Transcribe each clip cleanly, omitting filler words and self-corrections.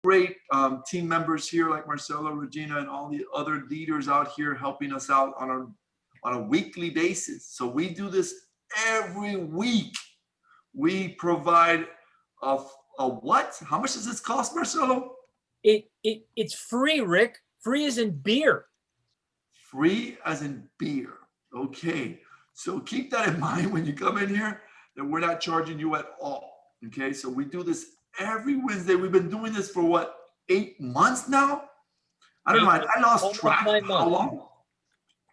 great team members here like Marcelo, Regina, and all the other leaders out here helping us out on a weekly basis. So we do this every week. We provide a what? How much does this cost, Marcelo? It's free, Rick. Free as in beer. Free as in beer. Okay. So keep that in mind when you come in here, that we're not charging you at all. Okay. So we do this every Wednesday. We've been doing this for what, 8 months now? I don't know. I lost track of how long.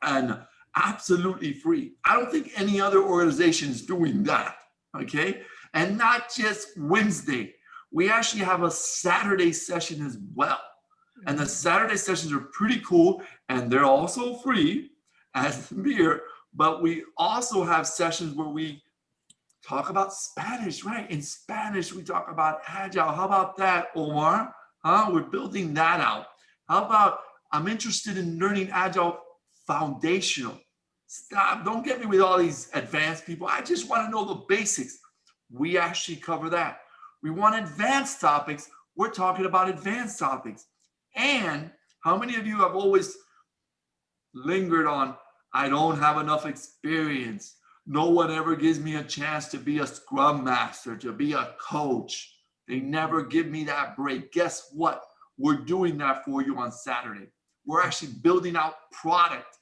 And absolutely free. I don't think any other organization is doing that. Okay. And not just Wednesday. We actually have a Saturday session as well. And the Saturday sessions are pretty cool. And they're also free as beer. But we also have sessions where we talk about Spanish, right? In Spanish, we talk about Agile. How about that, Omar? We're building that out. How about, I'm interested in learning Agile foundational. Stop, don't get me with all these advanced people. I just want to know the basics. We actually cover that. We want advanced topics. We're talking about advanced topics. And how many of you have always lingered on, I don't have enough experience. No one ever gives me a chance to be a scrum master, to be a coach. They never give me that break. Guess what? We're doing that for you on Saturday. We're actually building out product.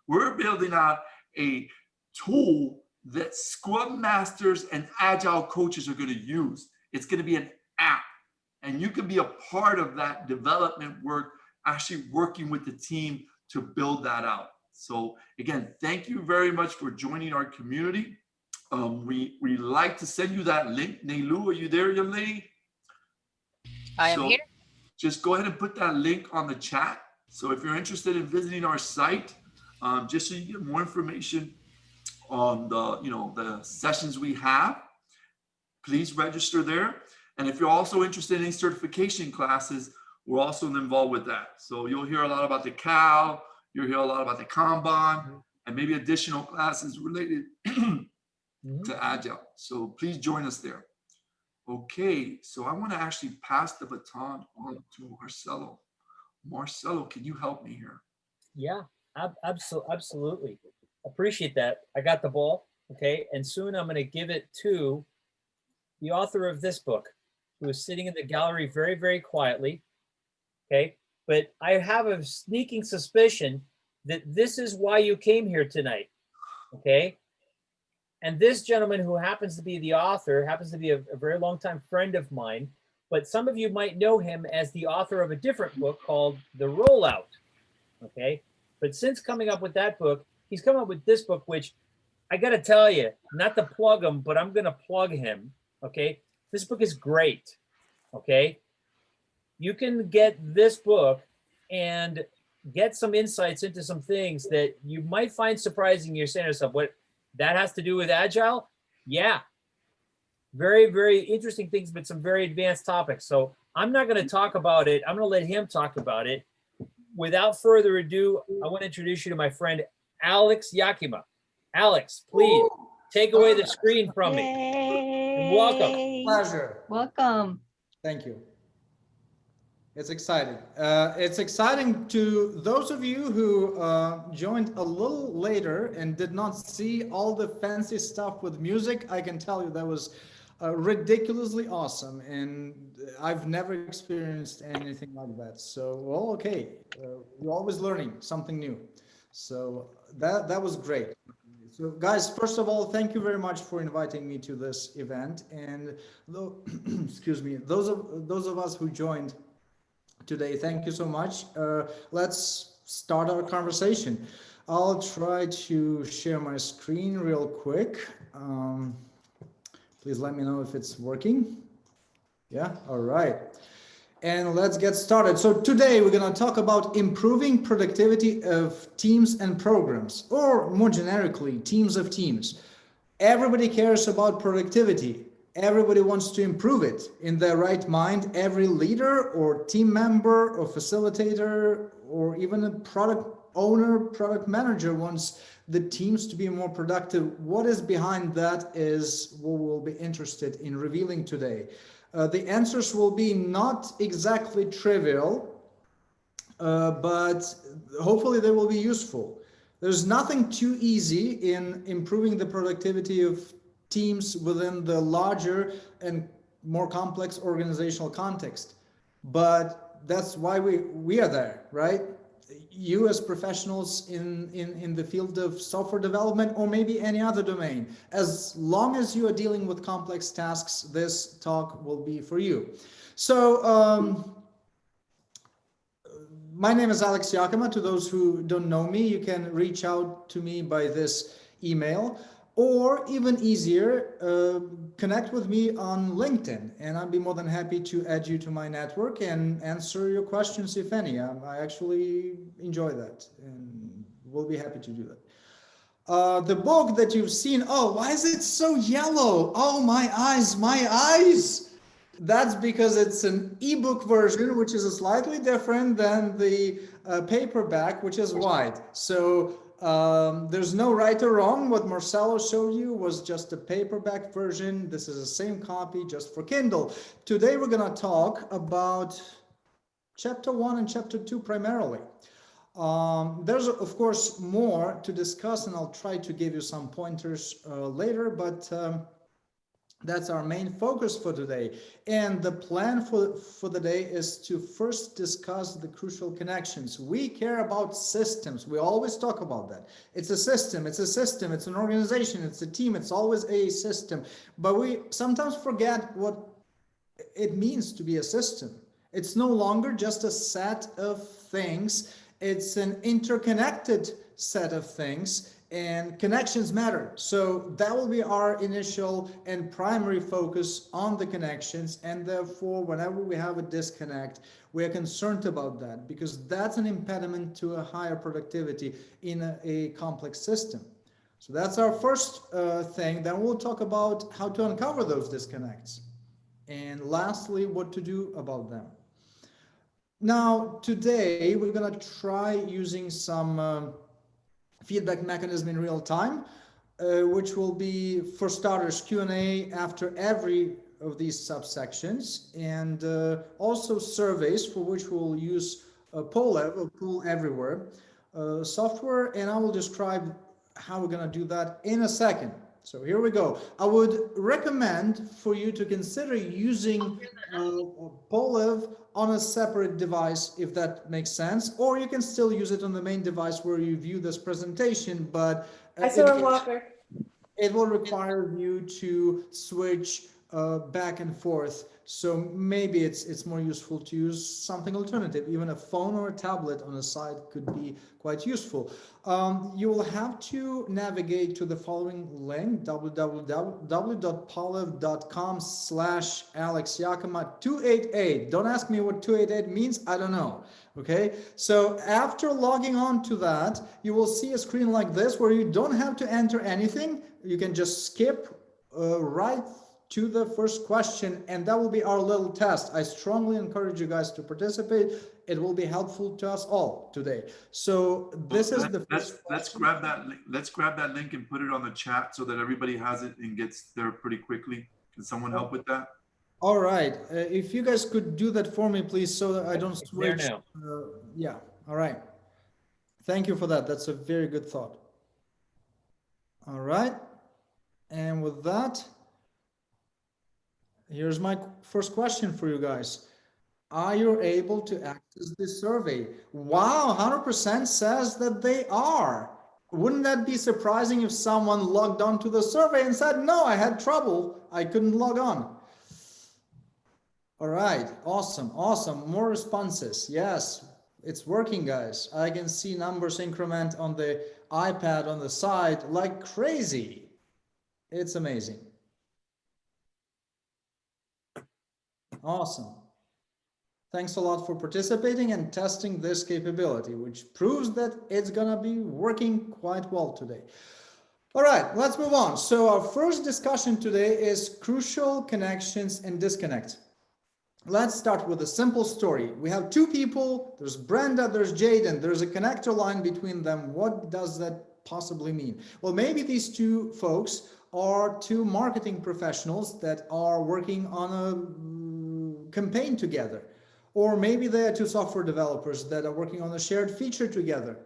We're building out a tool that scrum masters and agile coaches are going to use. It's going to be an app, and you can be a part of that development work, actually working with the team to build that out. So again, thank you very much for joining our community. We like to send you that link. Neilu, are you there, young lady? I am here. Just go ahead and put that link on the chat. So if you're interested in visiting our site, just so you get more information on the sessions we have, please register there. And if you're also interested in any certification classes, we're also involved with that. So you'll hear a lot about the CAL, you'll hear a lot about the Kanban, and maybe additional classes related to Agile. So please join us there. Okay, so I want to actually pass the baton on to Marcelo. Marcelo, can you help me here? Yeah, absolutely. Appreciate that. I got the ball. Okay, and soon I'm going to give it to the author of this book, who is sitting in the gallery very, very quietly. Okay, but I have a sneaking suspicion that this is why you came here tonight. Okay, and this gentleman, who happens to be the author, happens to be a very long time friend of mine, but some of you might know him as the author of a different book called The Rollout. Okay, but since coming up with that book, he's come up with this book, which I got to tell you, not to plug him, but I'm going to plug him. Okay, this book is great. Okay, you can get this book and get some insights into some things that you might find surprising. You're saying to yourself, what that has to do with Agile? Yeah, very, very interesting things, but some very advanced topics. So I'm not going to talk about it. I'm going to let him talk about it. Without further ado, I want to introduce you to my friend, Alex Yakyma. Alex, please take away the screen from me. Yay. Welcome. Pleasure. Welcome. Thank you. It's exciting. It's exciting to those of you who joined a little later and did not see all the fancy stuff with music. I can tell you that was ridiculously awesome, and I've never experienced anything like that. So, well, okay, you're always learning something new. So that was great. So guys, first of all, thank you very much for inviting me to this event. And excuse me, those of us who joined today, thank you so much. Let's start our conversation. I'll try to share my screen real quick. Please let me know if it's working. Yeah, all right. And let's get started. So today we're going to talk about improving productivity of teams and programs, or more generically, teams of teams. Everybody cares about productivity. Everybody wants to improve it in their right mind. Every leader or team member or facilitator or even a product owner, product manager wants the teams to be more productive. What is behind that is what we'll be interested in revealing today. The answers will be not exactly trivial, but hopefully they will be useful. There's nothing too easy in improving the productivity of teams within the larger and more complex organizational context. But that's why we are there, right? You as professionals in the field of software development or maybe any other domain, as long as you are dealing with complex tasks, this talk will be for you. So my name is Alex Yakyma. To those who don't know me, you can reach out to me by this email, or even easier, connect with me on LinkedIn, and I'd be more than happy to add you to my network and answer your questions, if any. I actually enjoy that, and we'll be happy to do that. The book that you've seen, oh, why is it so yellow? Oh, my eyes, my eyes. That's because it's an ebook version, which is slightly different than the paperback, which is white. So there's no right or wrong. What Marcelo showed you was just a paperback version. This is the same copy, just for Kindle. Today we're going to talk about chapter 1 and chapter 2 primarily. There's of course more to discuss, and I'll try to give you some pointers later, but that's our main focus for today. And the plan for the day is to first discuss the crucial connections. We care about systems. We always talk about that. It's a system, it's an organization, it's a team, it's always a system. But we sometimes forget what it means to be a system. It's no longer just a set of things. It's an interconnected set of things, and connections matter. So that will be our initial and primary focus on the connections. And therefore, whenever we have a disconnect, we are concerned about that, because that's an impediment to a higher productivity in a complex system. So that's our first thing. Then we'll talk about how to uncover those disconnects. And lastly, what to do about them. Now, today, we're going to try using some feedback mechanism in real time, which will be, for starters, Q&A after every of these subsections, and also surveys, for which we'll use Poll Everywhere software, and I will describe how we're going to do that in a second. So here we go. I would recommend for you to consider using Polev on a separate device, if that makes sense, or you can still use it on the main device where you view this presentation, but it will require you to switch back and forth. So maybe it's more useful to use something alternative. Even a phone or a tablet on the side could be quite useful. You will have to navigate to the following link, www.polev.com/AlexYakyma288. Don't ask me what 288 means. I don't know. Okay. So after logging on to that, you will see a screen like this where you don't have to enter anything. You can just skip right to the first question, and that will be our little test. I strongly encourage you guys to participate. It will be helpful to us all today. So this is the first let's grab that link. Let's grab that link and put it on the chat so that everybody has it and gets there pretty quickly. Can someone help with that? All right. If you guys could do that for me, please, so that I don't switch. There now. Yeah. All right. Thank you for that. That's a very good thought. All right. And with that, here's my first question for you guys. Are you able to access this survey? Wow, 100% says that they are. Wouldn't that be surprising if someone logged on to the survey and said, no, I had trouble, I couldn't log on? All right, awesome, awesome. More responses. Yes, it's working, guys. I can see numbers increment on the iPad on the side like crazy. It's amazing. Awesome. Thanks a lot for participating and testing this capability, which proves that it's gonna be working quite well today. All right, let's move on. So our first discussion today is crucial connections and disconnects. Let's start with a simple story. We have two people, there's Brenda, there's Jaden, there's a connector line between them. What does that possibly mean? Well, maybe these two folks are two marketing professionals that are working on a campaign together. Or maybe they are two software developers that are working on a shared feature together.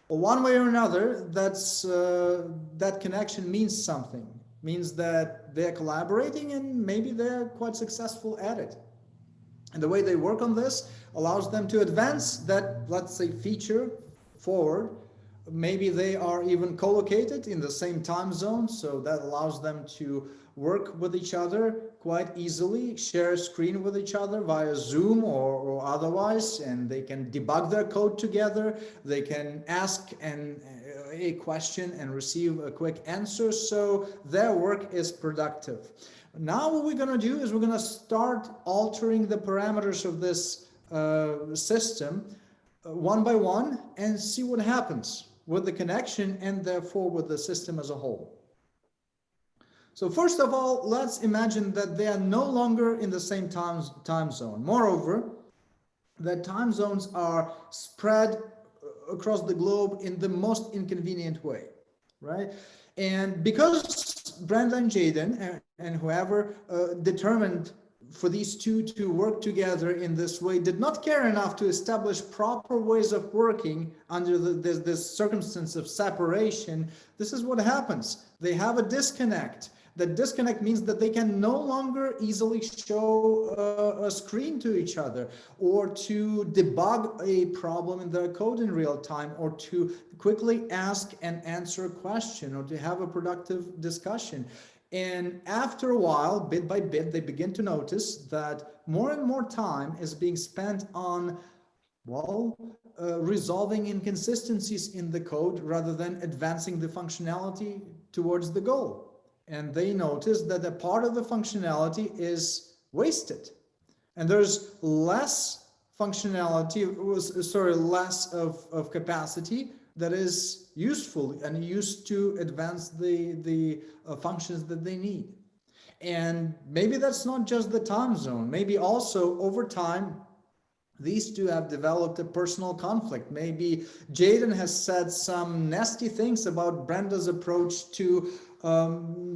Well, one way or another, that connection means something, means that they're collaborating and maybe they're quite successful at it. And the way they work on this allows them to advance that, let's say, feature forward. Maybe they are even co-located in the same time zone, so that allows them to work with each other quite easily, share a screen with each other via Zoom or otherwise, and they can debug their code together. They can ask a question and receive a quick answer, so their work is productive. Now what we're going to do is we're going to start altering the parameters of this system one by one and see what happens with the connection and therefore with the system as a whole. So first of all, let's imagine that they are no longer in the same time zone. Moreover, that time zones are spread across the globe in the most inconvenient way, right? And because Brenda and Jaden and whoever determined for these two to work together in this way did not care enough to establish proper ways of working under this circumstance of separation, this is what happens. They have a disconnect. That disconnect means that they can no longer easily show a screen to each other, or to debug a problem in their code in real time, or to quickly ask and answer a question, or to have a productive discussion. And after a while, bit by bit, they begin to notice that more and more time is being spent on, resolving inconsistencies in the code rather than advancing the functionality towards the goal. And they notice that a part of the functionality is wasted. And there's less functionality, less of capacity that is useful and used to advance the functions that they need. And maybe that's not just the time zone. Maybe also over time, these two have developed a personal conflict. Maybe Jaden has said some nasty things about Brenda's approach to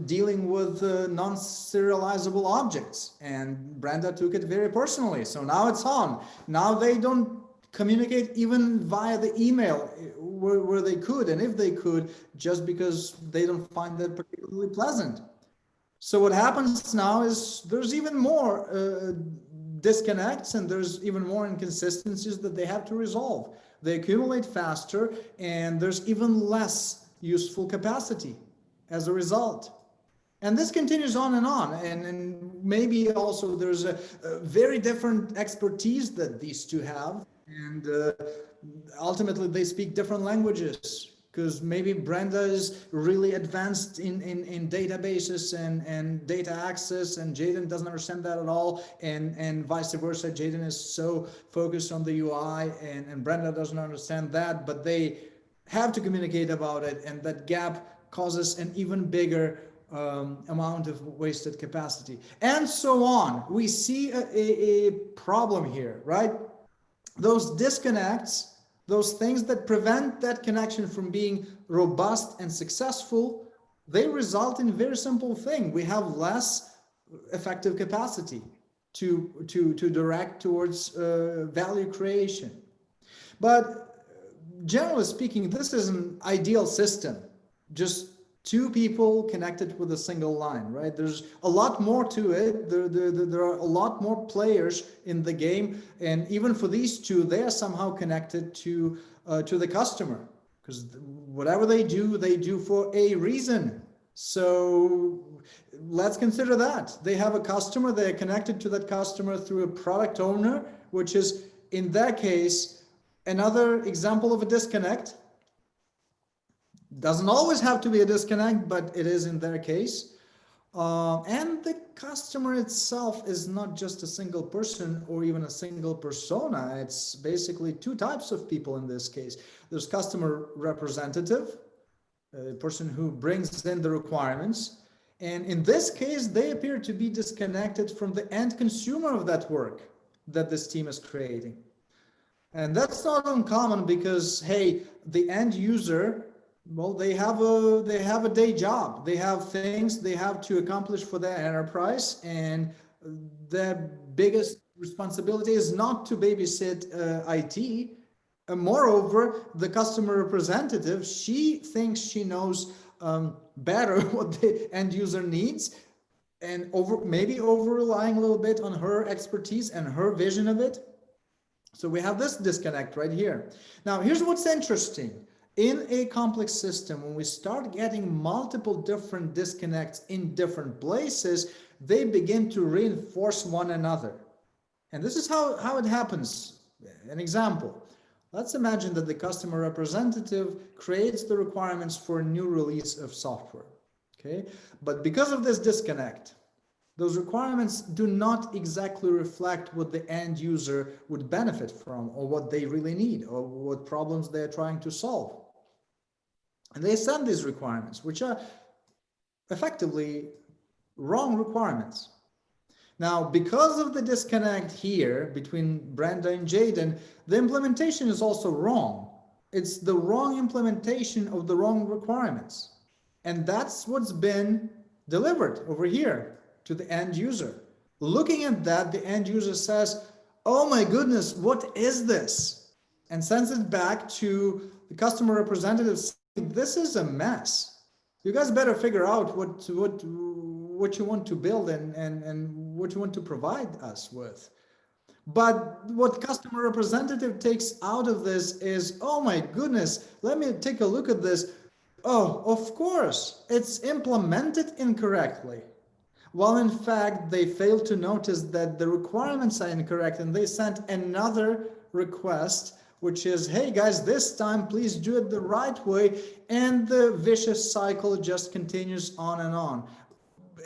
dealing with non-serializable objects, and Brenda took it very personally. So now it's on. Now they don't communicate even via the email where they could, and if they could, just because they don't find that particularly pleasant. So what happens now is there's even more disconnects, and there's even more inconsistencies that they have to resolve. They accumulate faster, and there's even less useful capacity as a result. And this continues on, and maybe also there's a very different expertise that these two have, and ultimately they speak different languages, because maybe Brenda is really advanced in databases and data access, and Jaden doesn't understand that at all, and vice versa. Jaden is so focused on the UI, and Brenda doesn't understand that, but they have to communicate about it, and that gap causes an even bigger amount of wasted capacity, and so on. We see a problem here, right? Those disconnects, those things that prevent that connection from being robust and successful, they result in a very simple thing. We have less effective capacity to direct towards value creation. But generally speaking, this is an ideal system. Just two people connected with a single line, right? There's a lot more to it. There are a lot more players in the game, and even for these two, they are somehow connected to the customer, because whatever they do for a reason. So let's consider that they have a customer. They are connected to that customer through a product owner, which is in that case another example of a disconnect. Doesn't always have to be a disconnect, but it is in their case. And the customer itself is not just a single person or even a single persona. It's basically two types of people in this case. There's customer representative, a person who brings in the requirements. And in this case, they appear to be disconnected from the end consumer of that work that this team is creating. And that's not uncommon because, hey, the end user, well, they have a day job. They have things they have to accomplish for their enterprise, and their biggest responsibility is not to babysit IT. Moreover, the customer representative, she thinks she knows better what the end user needs, and maybe over relying a little bit on her expertise and her vision of it. So we have this disconnect right here. Now, here's what's interesting. In a complex system, when we start getting multiple different disconnects in different places, they begin to reinforce one another. And this is how it happens. An example. Let's imagine that the customer representative creates the requirements for a new release of software. Okay, but because of this disconnect, those requirements do not exactly reflect what the end user would benefit from, or what they really need, or what problems they're trying to solve. And they send these requirements, which are effectively wrong requirements. Now, because of the disconnect here between Brenda and Jaden, the implementation is also wrong. It's the wrong implementation of the wrong requirements. And that's what's been delivered over here to the end user. Looking at that, the end user says, oh my goodness, what is this? And sends it back to the customer representative saying, this is a mess. You guys better figure out what you want to build and what you want to provide us with. But what customer representative takes out of this is, oh my goodness, let me take a look at this. Oh, of course, it's implemented incorrectly. Well, in fact, they failed to notice that the requirements are incorrect, and they sent another request, which is, hey guys, this time please do it the right way, and the vicious cycle just continues on and on.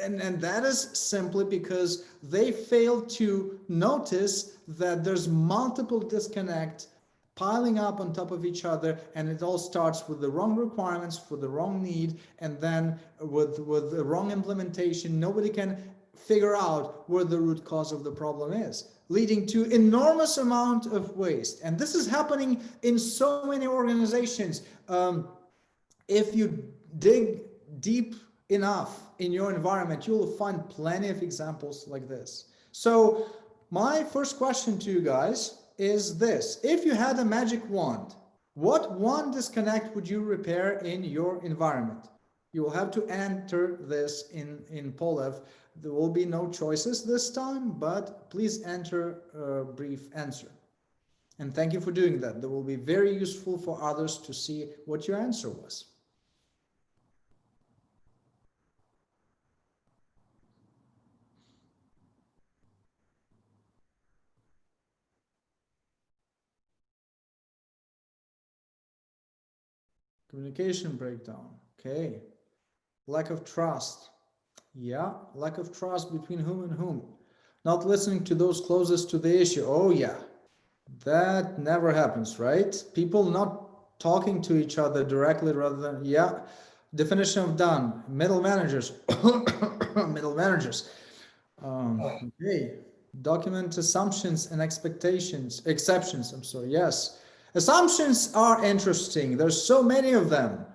And that is simply because they failed to notice that there's multiple disconnects piling up on top of each other, and it all starts with the wrong requirements for the wrong need, and then with the wrong implementation. Nobody can figure out where the root cause of the problem is, leading to enormous amount of waste. And this is happening in so many organizations. If you dig deep enough in your environment, you will find plenty of examples like this. So my first question to you guys is this: if you had a magic wand, what one disconnect would you repair in your environment? You will have to enter this in Polev. There will be no choices this time, but please enter a brief answer. And thank you for doing that. That will be very useful for others to see what your answer was. Communication breakdown. Okay. Lack of trust. Yeah, lack of trust between whom and whom. Not listening to those closest to the issue. Oh yeah, that never happens, right? People not talking to each other directly rather than, yeah. Definition of done. Middle managers. Middle managers. Okay. Document assumptions and exceptions. I'm sorry. Yes. Assumptions are interesting. There's so many of them,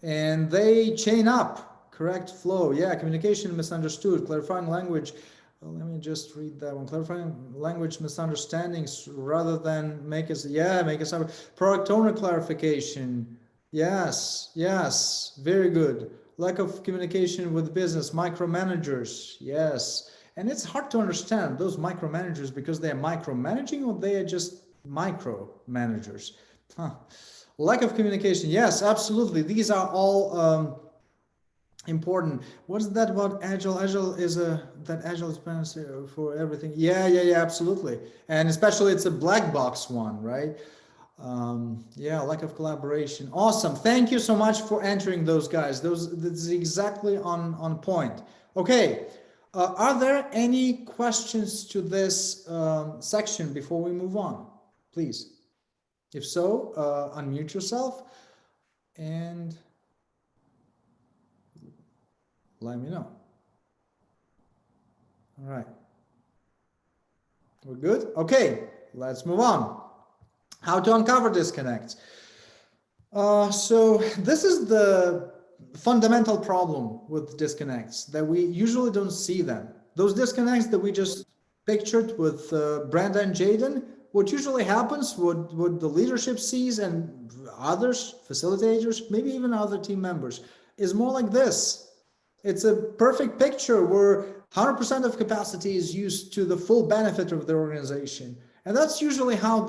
and they chain up. Correct flow. Yeah. Communication misunderstood. Clarifying language. Well, let me just read that one. Clarifying language misunderstandings rather than make us product owner clarification. Yes. Yes. Very good. Lack of communication with business. Micromanagers. Yes. And it's hard to understand those micromanagers because they are micromanaging, or they are just micromanagers. Lack of communication. Yes, absolutely. These are all important. What's that about agile? Agile is agile is for everything. Yeah, absolutely. And especially it's a black box one, right? Yeah, lack of collaboration. Awesome. Thank you so much for entering those, guys. This is exactly on point. Okay. Are there any questions to this section before we move on? Please. If so, unmute yourself and let me know. All right. We're good? Okay, let's move on. How to uncover disconnects. So this is the fundamental problem with disconnects, that we usually don't see them. Those disconnects that we just pictured with Brenda and Jaden, what usually happens, what the leadership sees and others, facilitators, maybe even other team members, is more like this. It's a perfect picture where 100% of capacity is used to the full benefit of the organization. And that's usually how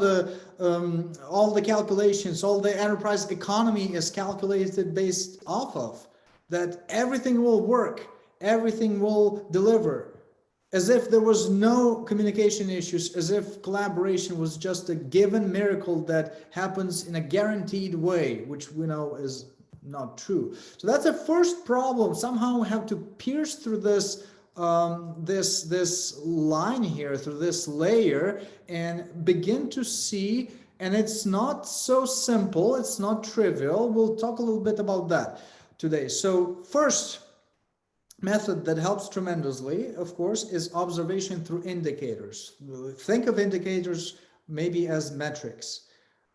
all the calculations, all the enterprise economy is calculated based off of. That everything will work, everything will deliver, as if there was no communication issues, as if collaboration was just a given miracle that happens in a guaranteed way, which we know is not true. So that's the first problem. Somehow we have to pierce through this this line here, through this layer, and begin to see. And it's not so simple, it's not trivial. We'll talk a little bit about that today. So first method that helps tremendously, of course, is observation through indicators. Think of indicators maybe as metrics,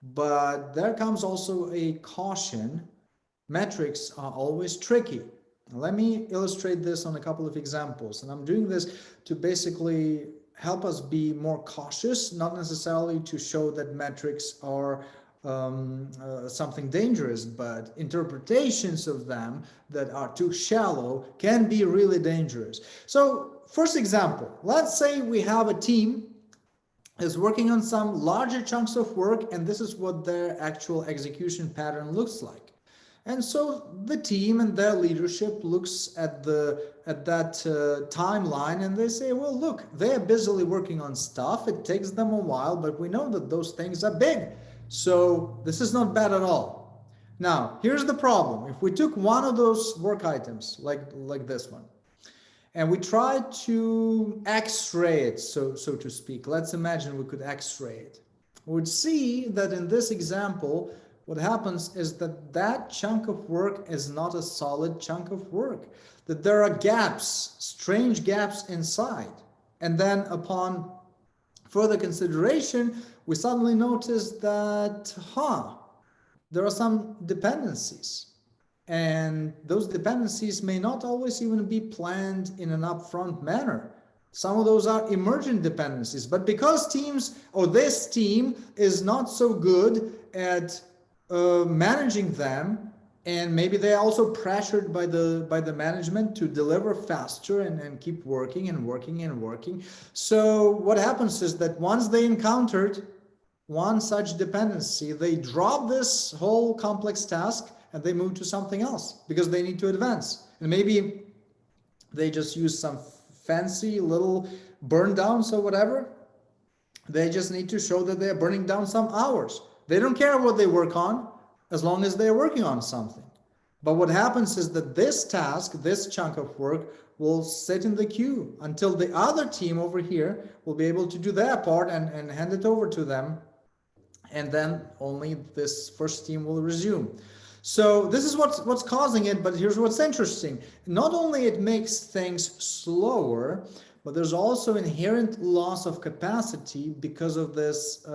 but there comes also a caution. Metrics are always tricky. Let me illustrate this on a couple of examples, and I'm doing this to basically help us be more cautious, not necessarily to show that metrics are something dangerous, but interpretations of them that are too shallow can be really dangerous. So first example, let's say we have a team is working on some larger chunks of work, and this is what their actual execution pattern looks like. And so the team and their leadership looks at that timeline, and they say, well, look, they're busily working on stuff. It takes them a while, but we know that those things are big. So this is not bad at all. Now, here's the problem. If we took one of those work items, like this one, and we tried to X-ray it, so to speak, let's imagine we could X-ray it. We would see that in this example, what happens is that chunk of work is not a solid chunk of work, that there are gaps, strange gaps inside. And then upon further consideration, we suddenly notice that, there are some dependencies. And those dependencies may not always even be planned in an upfront manner. Some of those are emergent dependencies. But because teams, or this team, is not so good at managing them, and maybe they're also pressured by the management to deliver faster and keep working and working and working. So what happens is that once they encountered one such dependency, they drop this whole complex task and they move to something else because they need to advance. And maybe they just use some fancy little burn downs or whatever. They just need to show that they're burning down some hours. They don't care what they work on as long as they're working on something. But what happens is that this task, this chunk of work, will sit in the queue until the other team over here will be able to do their part and hand it over to them. And then only this first team will resume. So this is what's causing it, but here's what's interesting. Not only it makes things slower, but there's also inherent loss of capacity because of this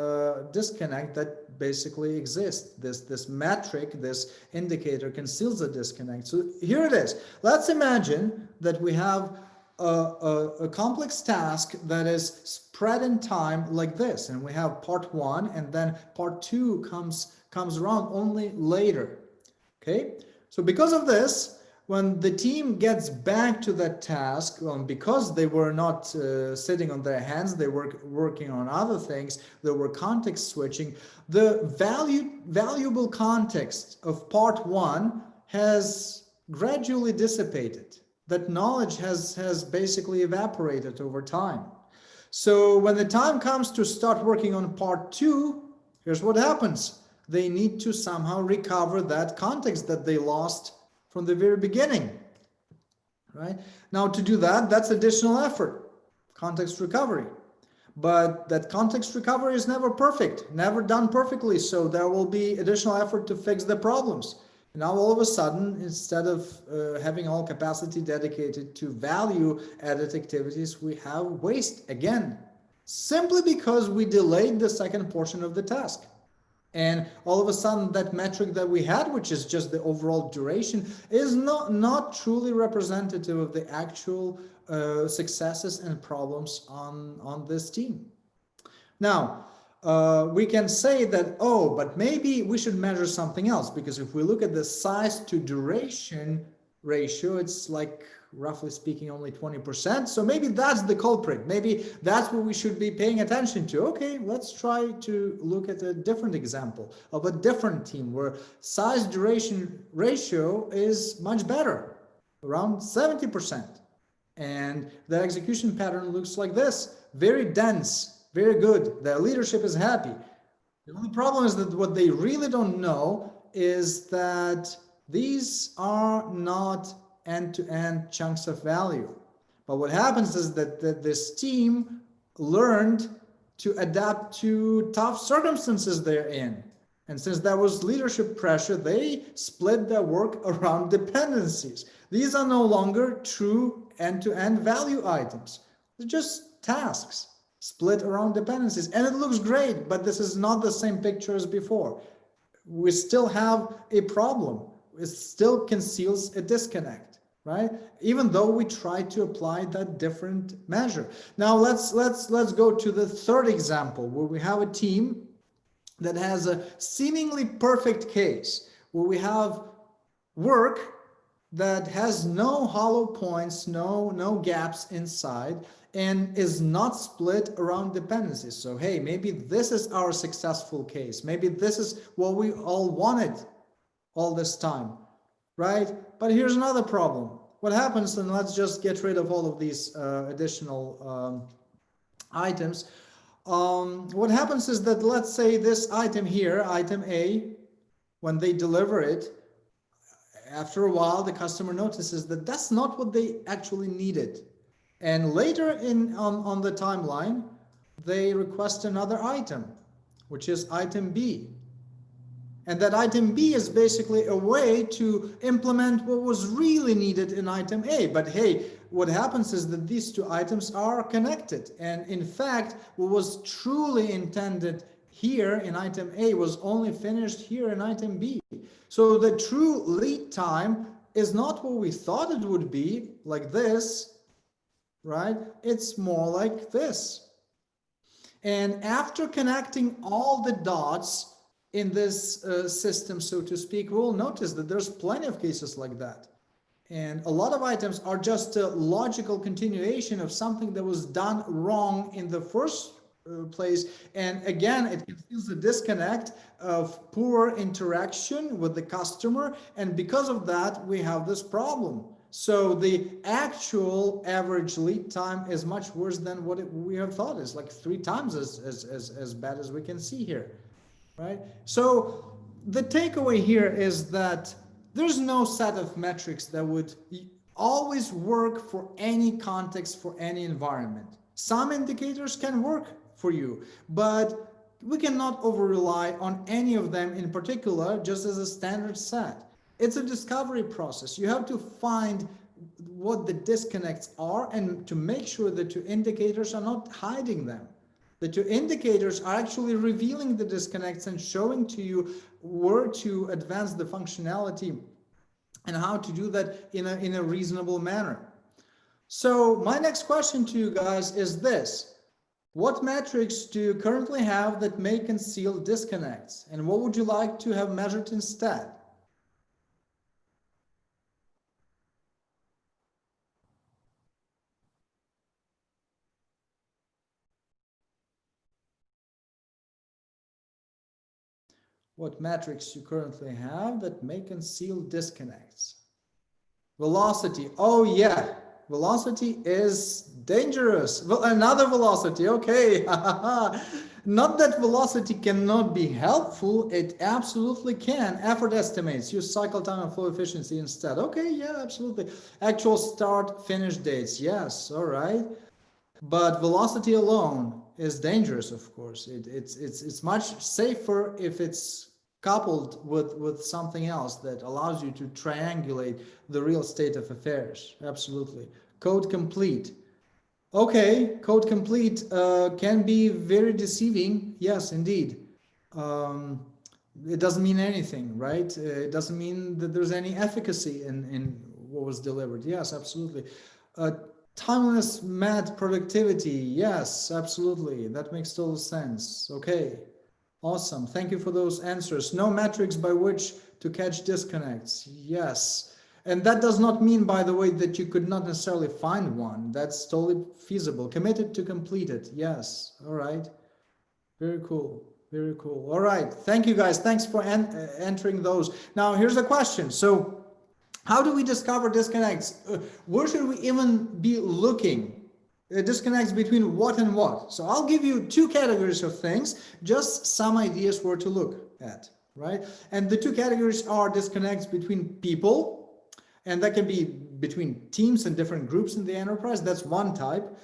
disconnect that basically exists. This metric, this indicator conceals a disconnect. So here it is. Let's imagine that we have a complex task that is spread in time like this, and we have part one, and then part two comes around only later. Okay, so because of this, when the team gets back to that task, because they were not sitting on their hands, they were working on other things, they were context switching, the valuable context of part one has gradually dissipated. That knowledge has basically evaporated over time. So when the time comes to start working on part two, here's what happens. They need to somehow recover that context that they lost from the very beginning, right? Now to do that, that's additional effort, context recovery. But that context recovery is never perfect, never done perfectly. So there will be additional effort to fix the problems. Now all of a sudden, instead of having all capacity dedicated to value added activities, we have waste again, simply because we delayed the second portion of the task. And all of a sudden that metric that we had, which is just the overall duration, is not truly representative of the actual successes and problems on this team. Now, we can say that, oh, but maybe we should measure something else, because if we look at the size to duration ratio, it's like, roughly speaking, only 20%. So maybe that's the culprit. Maybe that's what we should be paying attention to. Okay, let's try to look at a different example of a different team where size duration ratio is much better, around 70%. And the execution pattern looks like this: very dense, very good. The leadership is happy. The only problem is that what they really don't know is that these are not end-to-end chunks of value. But what happens is that this team learned to adapt to tough circumstances they're in. And since there was leadership pressure, they split their work around dependencies. These are no longer true end-to-end value items. They're just tasks split around dependencies. And it looks great, but this is not the same picture as before. We still have a problem. It still conceals a disconnect, right? Even though we try to apply that different measure. Now let's go to the third example, where we have a team that has a seemingly perfect case, where we have work that has no hollow points, no gaps inside, and is not split around dependencies. So hey, maybe this is our successful case. Maybe this is what we all wanted all this time, right? But here's another problem. What happens, and let's just get rid of all of these additional items. What happens is that, let's say this item here, item A, when they deliver it, after a while, the customer notices that that's not what they actually needed. And later on the timeline, they request another item, which is item B. And that item B is basically a way to implement what was really needed in item A. But hey, what happens is that these two items are connected. And in fact, what was truly intended here in item A was only finished here in item B. So the true lead time is not what we thought it would be, like this, right? It's more like this. And after connecting all the dots in this system, so to speak, we'll notice that there's plenty of cases like that. And a lot of items are just a logical continuation of something that was done wrong in the first place. And again, it conceals the disconnect of poor interaction with the customer. And because of that, we have this problem. So the actual average lead time is much worse than what we have thought. Is like 3 times as bad as we can see here, right? So the takeaway here is that there's no set of metrics that would always work for any context, for any environment. Some indicators can work for you, but we cannot over-rely on any of them in particular just as a standard set. It's a discovery process. You have to find what the disconnects are and to make sure that your indicators are not hiding them. That your indicators are actually revealing the disconnects and showing to you where to advance the functionality and how to do that in a reasonable manner. So my next question to you guys is this: what metrics do you currently have that may conceal disconnects, and what would you like to have measured instead? What metrics you currently have that may conceal disconnects? Velocity. Oh yeah, velocity is dangerous. Well, another velocity. Okay. Not that velocity cannot be helpful. It absolutely can. Effort estimates. Use cycle time and flow efficiency instead. Okay, yeah, absolutely. Actual start finish dates. Yes, all right. But velocity alone is dangerous, of course. It's much safer if it's coupled with something else that allows you to triangulate the real state of affairs. Absolutely. Code complete. Okay, code complete can be very deceiving. Yes, indeed. it doesn't mean anything, right? It doesn't mean that there's any efficacy in what was delivered. Yes, absolutely. Timeless mad productivity. Yes, absolutely. That makes total sense. Okay, awesome. Thank you for those answers. No metrics by which to catch disconnects. Yes. And that does not mean, by the way, that you could not necessarily find one. That's totally feasible. Committed to complete it. Yes. All right. Very cool. Very cool. All right. Thank you, guys. Thanks for entering those. Now, here's a question. So, how do we discover disconnects? Where should we even be looking? Disconnects between what and what? So, I'll give you two categories of things, just some ideas where to look at, right? And the two categories are disconnects between people, and that can be between teams and different groups in the enterprise. That's one type,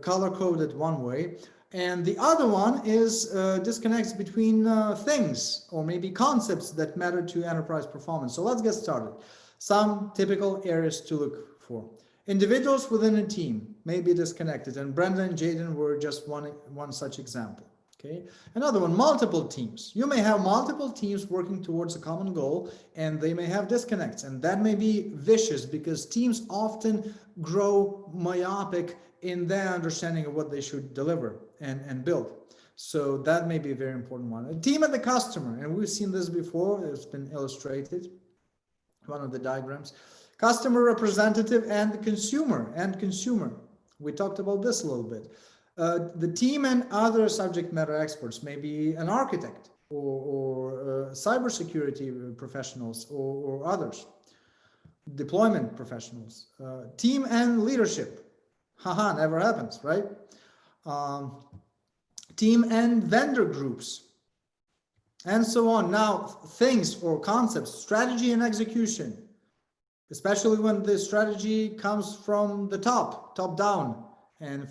color coded one way. And the other one is disconnects between things or maybe concepts that matter to enterprise performance. So let's get started. Some typical areas to look for. Individuals within a team may be disconnected, and Brenda and Jaden were just one such example. Okay. Another one, multiple teams. You may have multiple teams working towards a common goal, and they may have disconnects, and that may be vicious because teams often grow myopic in their understanding of what they should deliver and build. So that may be a very important one. A team and the customer, and we've seen this before, it's been illustrated, one of the diagrams. Customer representative and consumer, We talked about this a little bit. The team and other subject matter experts, maybe an architect or cybersecurity professionals or others, deployment professionals, team and leadership. Haha, never happens, right? Team and vendor groups, and so on. Now, things or concepts, strategy and execution, especially when the strategy comes from the top down, and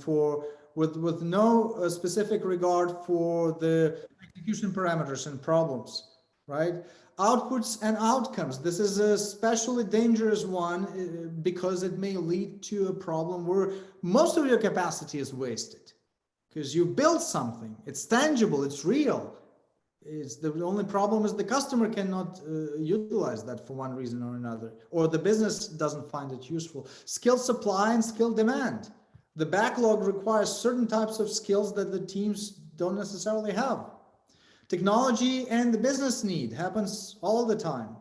with no specific regard for the execution parameters and problems, right? Outputs and outcomes. This is a especially dangerous one because it may lead to a problem where most of your capacity is wasted because you built something. It's tangible, it's real. The only problem is the customer cannot utilize that for one reason or another, or the business doesn't find it useful. Skill supply and skill demand. The backlog requires certain types of skills that the teams don't necessarily have. Technology and the business need happens all the time,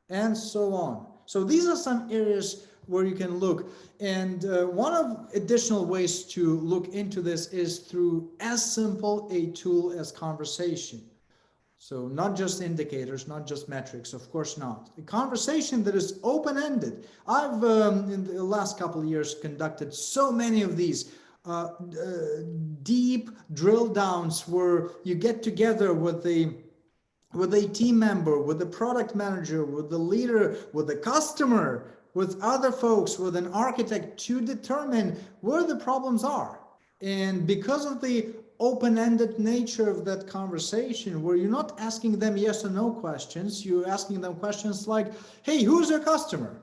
and so on. So these are some areas where you can look. And one of additional ways to look into this is through as simple a tool as conversation. So not just indicators, not just metrics, of course not. A conversation that is open-ended. I've, in the last couple of years, conducted so many of these deep drill downs where you get together with a team member, with the product manager, with the leader, with the customer, with other folks, with an architect to determine where the problems are. And because of the open-ended nature of that conversation, where you're not asking them yes or no questions, you're asking them questions like, hey, who's your customer?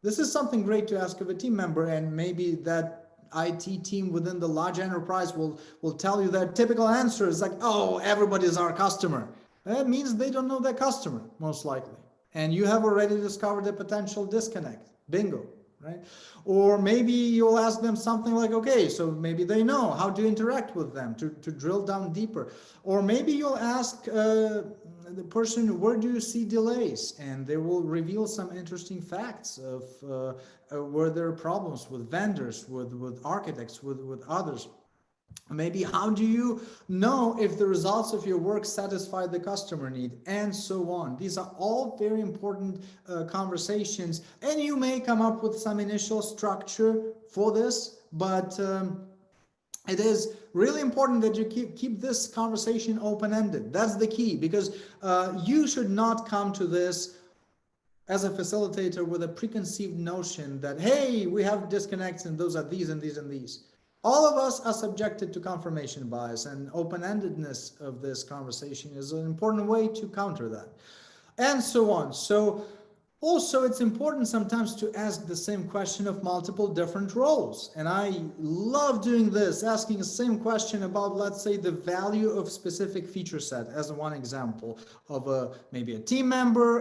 This is something great to ask of a team member, and maybe that IT team within the large enterprise will tell you their typical answer is like, oh, everybody's our customer. That means they don't know their customer, most likely. And you have already discovered a potential disconnect. Bingo, right? Or maybe you'll ask them something like, okay, so maybe they know how to interact with them, to drill down deeper. Or maybe you'll ask the person, where do you see delays? And they will reveal some interesting facts of where there are problems with vendors, with architects, with others. Maybe how do you know if the results of your work satisfy the customer need, and so on. These are all very important conversations, and you may come up with some initial structure for this, but it is really important that you keep this conversation open-ended. That's the key, because you should not come to this as a facilitator with a preconceived notion that, hey, we have disconnects and those are these and these and these. All of us are subjected to confirmation bias, and open-endedness of this conversation is an important way to counter that, and so on. So Also, it's important sometimes to ask the same question of multiple different roles. And I love doing this, asking the same question about, let's say, the value of specific feature set as one example of maybe a team member,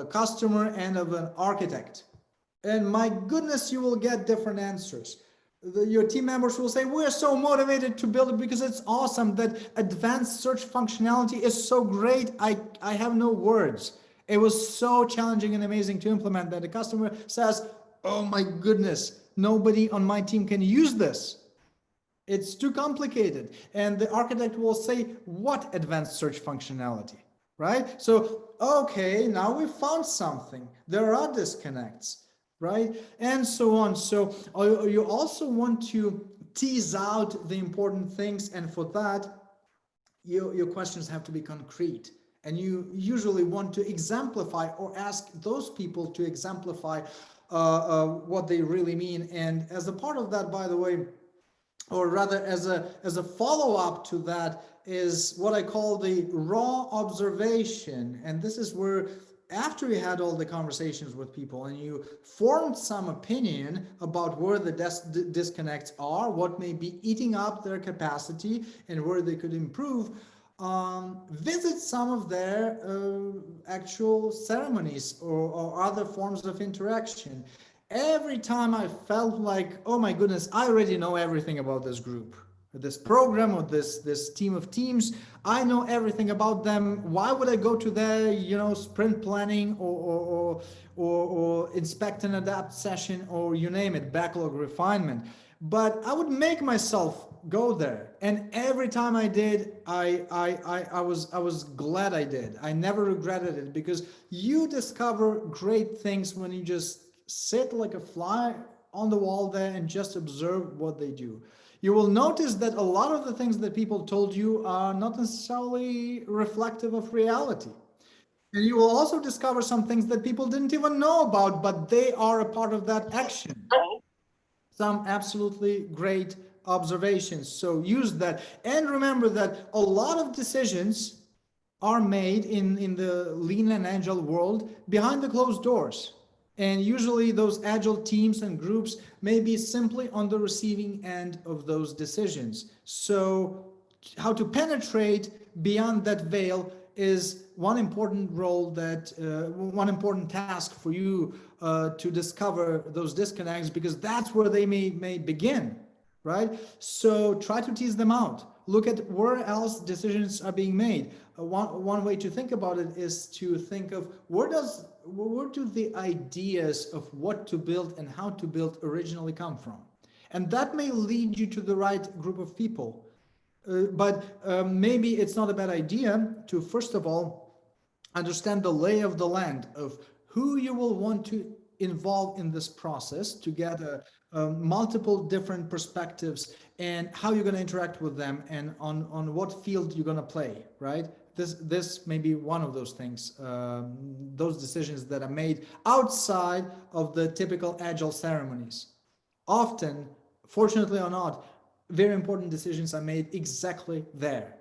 a customer, and of an architect. And my goodness, you will get different answers. Your team members will say, we're so motivated to build it because it's awesome. That advanced search functionality is so great. I have no words. It was so challenging and amazing to implement that the customer says, oh my goodness, nobody on my team can use this. It's too complicated. And the architect will say, what advanced search functionality, right? So, okay, now we found something. There are disconnects, right? And so on. So you also want to tease out the important things. And for that, your questions have to be concrete. And you usually want to exemplify or ask those people to exemplify what they really mean. And as a part of that, by the way, or rather as a follow-up to that, is what I call the raw observation. And this is where, after you had all the conversations with people and you formed some opinion about where the disconnects are, what may be eating up their capacity and where they could improve, visit some of their actual ceremonies or other forms of interaction. Every time I felt like, oh my goodness, I already know everything about this group, this program, or this team of teams. I know everything about them. Why would I go to their sprint planning or inspect and adapt session, or you name it, backlog refinement? But I would make myself go there, and every time I did, I was glad I did. I never regretted it, because you discover great things when you just sit like a fly on the wall there and just observe what they do. You will notice that a lot of the things that people told you are not necessarily reflective of reality. And you will also discover some things that people didn't even know about, but they are a part of that action. Some absolutely great observations. So use that. And remember that a lot of decisions are made in the lean and agile world behind the closed doors. And usually those agile teams and groups may be simply on the receiving end of those decisions. So how to penetrate beyond that veil is one important role, that one important task for you to discover those disconnects, because that's where they may begin, right? So try to tease them out. Look at where else decisions are being made. One way to think about it is to think of where do the ideas of what to build and how to build originally come from? And that may lead you to the right group of people. But maybe it's not a bad idea to, first of all, understand the lay of the land of who you will want to involve in this process to get multiple different perspectives, and how you're going to interact with them, and on what field you're going to play, right? This may be one of those things, those decisions that are made outside of the typical agile ceremonies. Often, fortunately or not, very important decisions are made exactly there.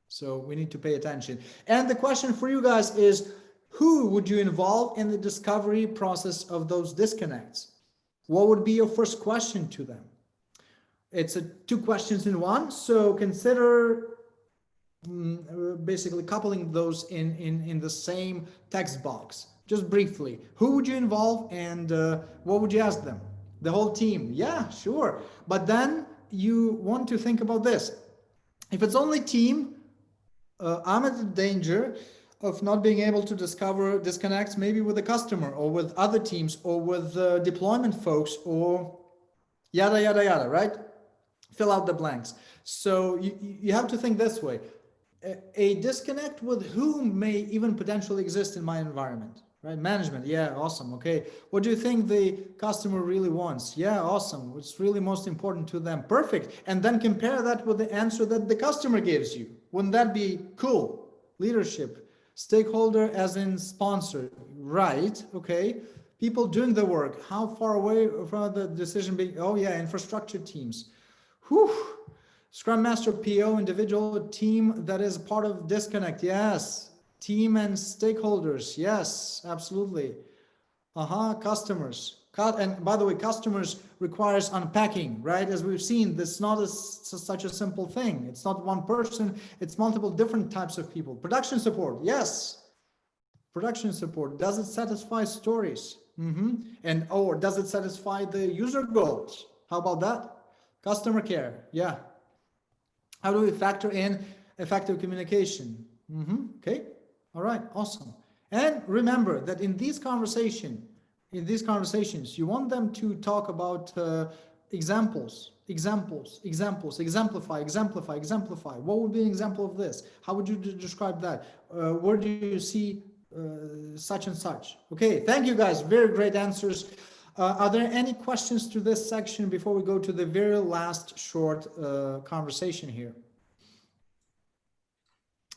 So we need to pay attention. And the question for you guys is, who would you involve in the discovery process of those disconnects? What would be your first question to them? It's two questions in one. So consider basically coupling those in the same text box. Just briefly, who would you involve, and what would you ask them? The whole team? Yeah, sure. But then you want to think about this. If it's only team, I'm at the danger of not being able to discover disconnects maybe with the customer or with other teams or with deployment folks or yada, yada, yada, right? Fill out the blanks. So you have to think this way. A disconnect with whom may even potentially exist in my environment, right? Management, yeah, awesome, okay. What do you think the customer really wants? Yeah, awesome. What's really most important to them? Perfect. And then compare that with the answer that the customer gives you. Wouldn't that be cool? Leadership, stakeholder as in sponsor, right? Okay. People doing the work, how far away from the decision being? Oh yeah, infrastructure teams. Whew. Scrum Master, PO, individual, team that is part of disconnect. Yes. Team and stakeholders. Yes, absolutely. Customers. And by the way, customers requires unpacking, right? As we've seen, this is not such a simple thing. It's not one person, it's multiple different types of people. Production support, yes. Production support, does it satisfy stories? And or does it satisfy the user goals? How about that? Customer care, yeah. How do we factor in effective communication? Okay, all right, awesome. And remember that in these conversations, you want them to talk about examples, exemplify. What would be an example of this? How would you describe that? Where do you see such and such? Okay, thank you guys, very great answers. Are there any questions to this section before we go to the very last short conversation here?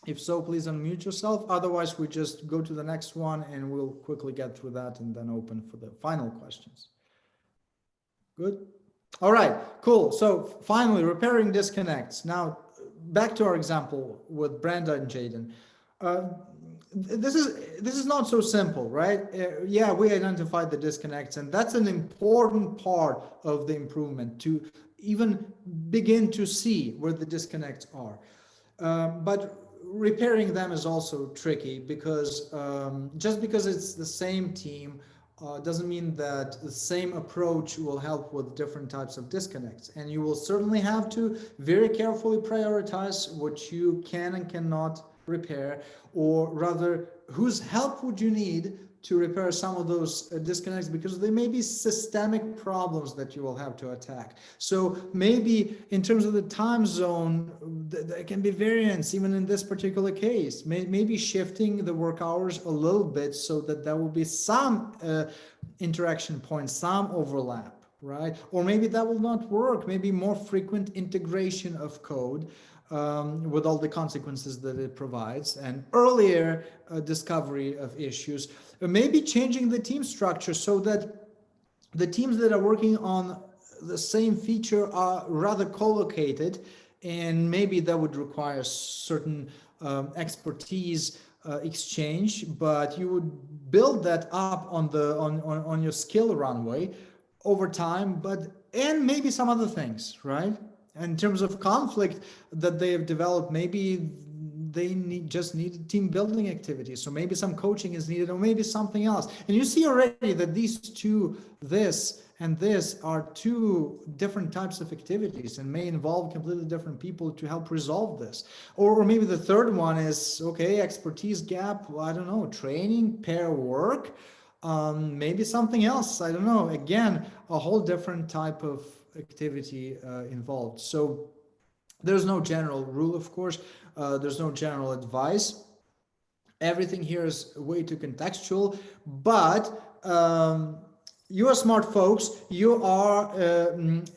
If so, please unmute yourself. Otherwise, we just go to the next one and we'll quickly get through that and then open for the final questions. Good. All right, cool. So finally, repairing disconnects. Now, back to our example with Brenda and Jaden. This is not so simple, right? Yeah, we identified the disconnects, and that's an important part of the improvement to even begin to see where the disconnects are. But repairing them is also tricky because just because it's the same team doesn't mean that the same approach will help with different types of disconnects. And you will certainly have to very carefully prioritize what you can and cannot repair, or rather, whose help would you need to repair some of those disconnects, because they may be systemic problems that you will have to attack. So maybe in terms of the time zone, there can be variance even in this particular case. Maybe shifting the work hours a little bit so that there will be some interaction points, some overlap, right? Or maybe that will not work. Maybe more frequent integration of code with all the consequences that it provides, and earlier discovery of issues. Maybe changing the team structure so that the teams that are working on the same feature are rather co-located, and maybe that would require certain expertise exchange, but you would build that up on your skill runway over time, and maybe some other things, right? In terms of conflict that they have developed, maybe they just need team building activities. So maybe some coaching is needed, or maybe something else. And you see already that these two, this and this, are two different types of activities and may involve completely different people to help resolve this. Or maybe the third one is, okay, expertise gap, I don't know, training, pair work, maybe something else, I don't know. Again, a whole different type of activity involved. So there's no general rule, of course. There's no general advice. Everything here is way too contextual, but you are smart folks. You are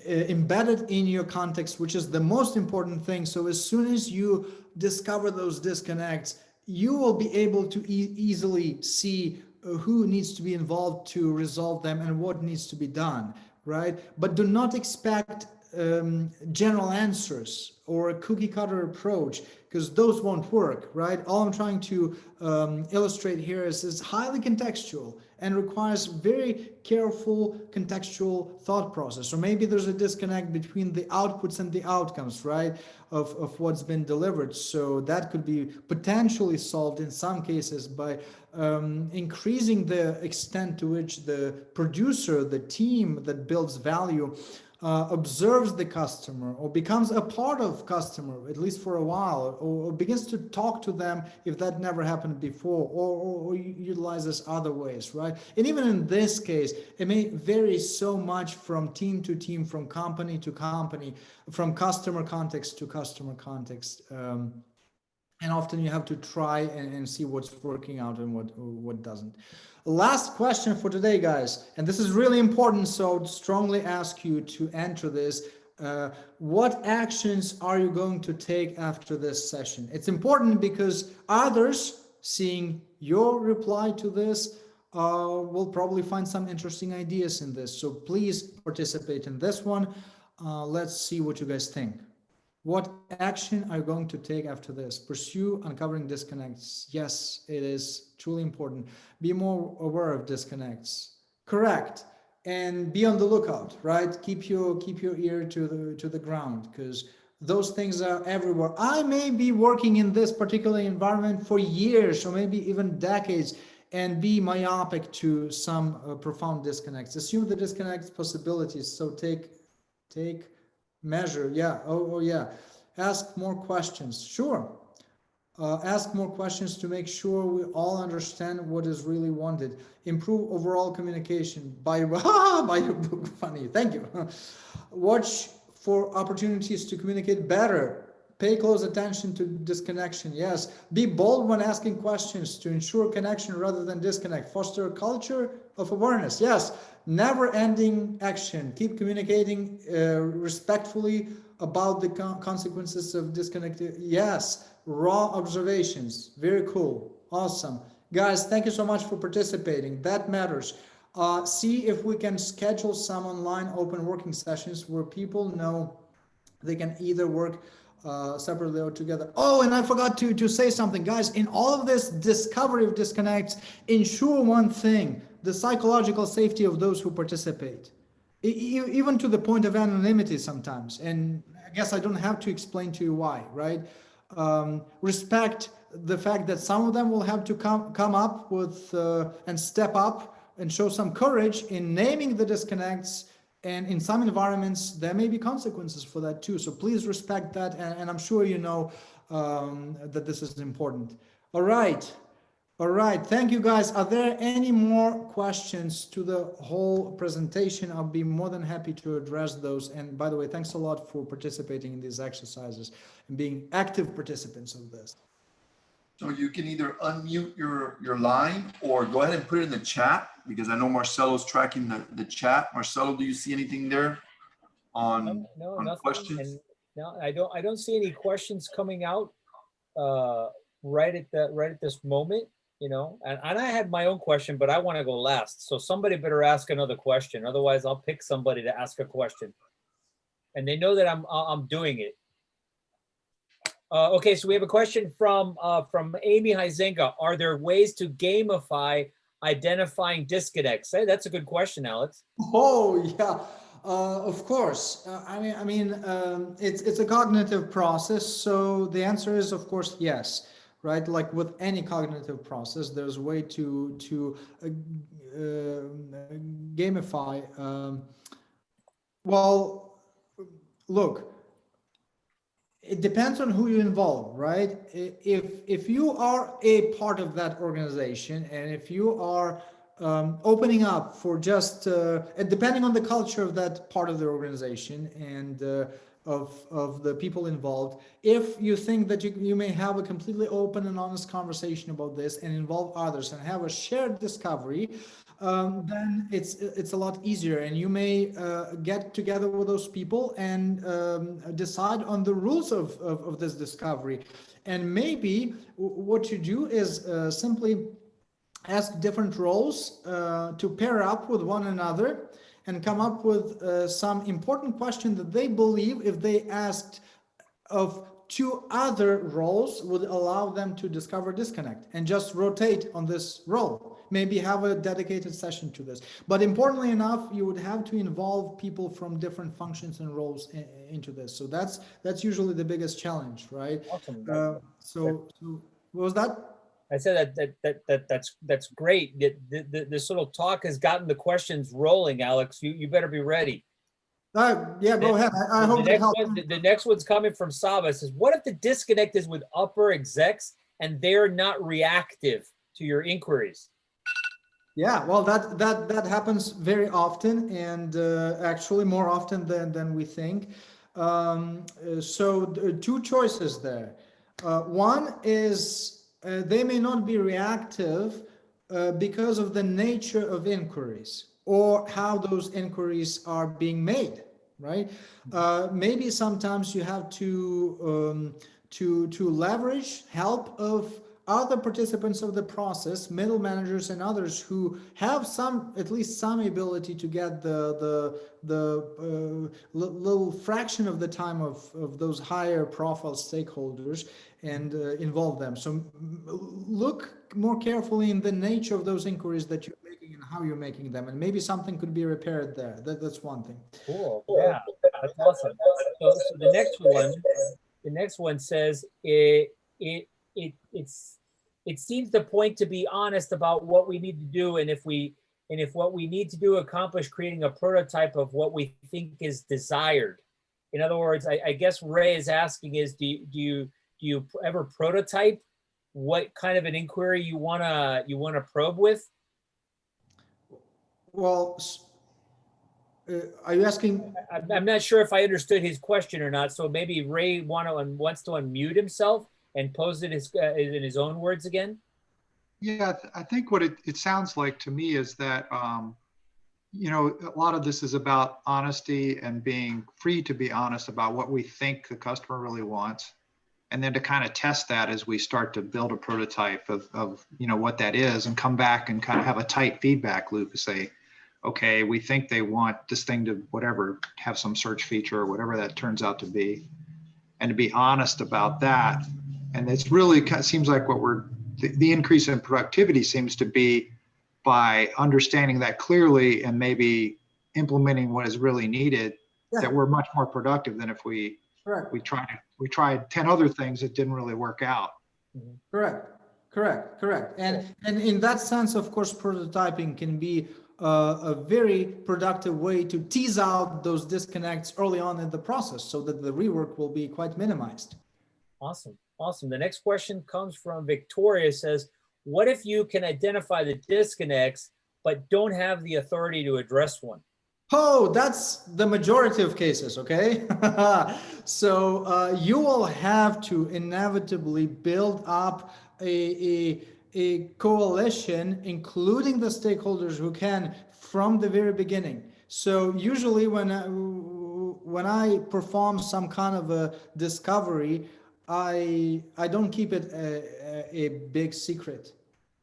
embedded in your context, which is the most important thing. So as soon as you discover those disconnects, you will be able to easily see who needs to be involved to resolve them and what needs to be done, right? But do not expect general answers or a cookie cutter approach, because those won't work, right? All I'm trying to illustrate here is highly contextual and requires very careful contextual thought process. Or maybe there's a disconnect between the outputs and the outcomes, right, of what's been delivered. So that could be potentially solved in some cases by increasing the extent to which the producer, the team that builds value, observes the customer or becomes a part of customer, at least for a while, or begins to talk to them if that never happened before, or utilizes other ways, right? And even in this case, it may vary so much from team to team, from company to company, from customer context to customer context. And often you have to try and see what's working out and what doesn't. Last question for today, guys, and this is really important, so I would strongly ask you to enter this. What actions are you going to take after this session? It's important because others seeing your reply to this will probably find some interesting ideas in this. So please participate in this one. Let's see what you guys think. What action are you going to take after this? Pursue uncovering disconnects. Yes, it is truly important. Be more aware of disconnects. Correct. And be on the lookout, right? Keep your ear to the ground, because those things are everywhere. I may be working in this particular environment for years or maybe even decades and be myopic to some profound disconnects. Assume the disconnects possibilities. So take measure. Yeah. Oh yeah. Ask more questions. Sure. Ask more questions to make sure we all understand what is really wanted. Improve overall communication. Buy your book. Funny. Thank you. Watch for opportunities to communicate better. Pay close attention to disconnection. Yes. Be bold when asking questions to ensure connection rather than disconnect. Foster a culture of awareness. Yes. Never ending action. Keep communicating respectfully about the consequences of disconnect. Yes. Raw observations. Very cool. Awesome. Guys, thank you so much for participating. That matters. See if we can schedule some online open working sessions where people know they can either work separately or together. Oh, and I forgot to say something, guys. In all of this discovery of disconnects, ensure one thing: the psychological safety of those who participate, even to the point of anonymity sometimes. And I guess I don't have to explain to you why, right? Respect the fact that some of them will have to come up with and step up and show some courage in naming the disconnects. And in some environments, there may be consequences for that too. So please respect that. And I'm sure you know that this is important. All right. All right. Thank you, guys. Are there any more questions to the whole presentation? I'll be more than happy to address those. And by the way, thanks a lot for participating in these exercises and being active participants of this. So you can either unmute your line or go ahead and put it in the chat, because I know Marcelo's tracking the chat. Marcelo, do you see anything there on nothing. questions? And no, I don't see any questions coming out right at this moment, you know. And I had my own question, but I want to go last. So somebody better ask another question. Otherwise, I'll pick somebody to ask a question. And they know that I'm doing it. Okay, so we have a question from Amy Huizenga. Are there ways to gamify identifying disconnects? Hey, that's a good question, Alex. Oh yeah, of course. I mean, it's a cognitive process. So the answer is, of course, yes. Right, like with any cognitive process, there's a way to gamify. Well, look. It depends on who you involve, right? If you are a part of that organization, and if you are opening up for just depending on the culture of that part of the organization and of the people involved, if you think that you may have a completely open and honest conversation about this and involve others and have a shared discovery, then it's a lot easier, and you may get together with those people and decide on the rules of this discovery. And maybe what you do is simply ask different roles to pair up with one another and come up with some important question that they believe, if they asked of two other roles, would allow them to discover disconnect, and just rotate on this role. Maybe have a dedicated session to this. But importantly enough, you would have to involve people from different functions and roles into this. So that's usually the biggest challenge, right? Awesome. So what was that? I said that's great. This little talk has gotten the questions rolling, Alex. You better be ready. Yeah, go ahead. I hope it helps. The next one's coming from Saba. It says, what if the disconnect is with upper execs and they're not reactive to your inquiries? Yeah, well, that happens very often, and actually more often than we think. So two choices there. One is they may not be reactive because of the nature of inquiries or how those inquiries are being made, right? Maybe sometimes you have to leverage help of other participants of the process, middle managers and others who have at least some ability to get the little fraction of the time of those higher profile stakeholders and involve them. So look more carefully in the nature of those inquiries that you're making and how you're making them, and maybe something could be repaired there. That's one thing. Cool. Yeah, that's awesome. So the next one says it seems the point to be honest about what we need to do, and if what we need to do accomplish creating a prototype of what we think is desired. In other words, I guess Ray is asking is do you ever prototype what kind of an inquiry you wanna probe with? Well, are you asking? I'm not sure if I understood his question or not. So maybe Ray wants to unmute himself and pose it in his own words again. Yeah, I think what it sounds like to me is that, you know, a lot of this is about honesty and being free to be honest about what we think the customer really wants. And then to kind of test that as we start to build a prototype of you know, what that is, and come back and kind of have a tight feedback loop and say, okay, we think they want this thing to whatever, have some search feature or whatever that turns out to be. And to be honest about that. And it's really kind of seems like the increase in productivity seems to be by understanding that clearly and maybe implementing what is really needed, that we're much more productive than if we tried 10 other things that didn't really work out. Correct. And in that sense, of course, prototyping can be a very productive way to tease out those disconnects early on in the process so that the rework will be quite minimized. Awesome. The next question comes from Victoria. Says, what if you can identify the disconnects but don't have the authority to address one? Oh, that's the majority of cases, okay? So you will have to inevitably build up a coalition, including the stakeholders who can from the very beginning. So usually when I perform some kind of a discovery, I don't keep it a big secret.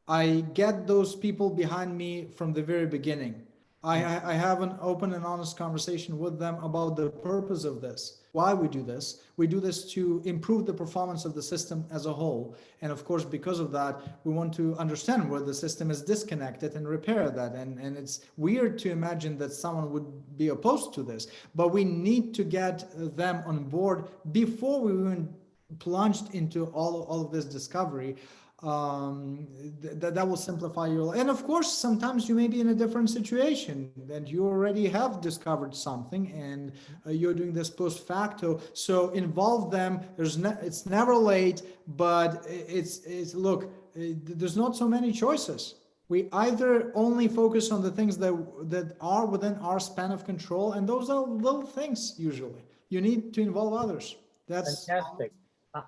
I get those people behind me from the very beginning. I have an open and honest conversation with them about the purpose of this, why we do this. We do this to improve the performance of the system as a whole. And of course, because of that, we want to understand where the system is disconnected and repair that. And it's weird to imagine that someone would be opposed to this, but we need to get them on board before we even plunged into all of this discovery. That will simplify your, and of course sometimes you may be in a different situation and you already have discovered something and you're doing this post facto, so involve them. It's never late, but it's look, there's not so many choices. We either only focus on the things that are within our span of control, and those are little things. Usually you need to involve others. That's fantastic.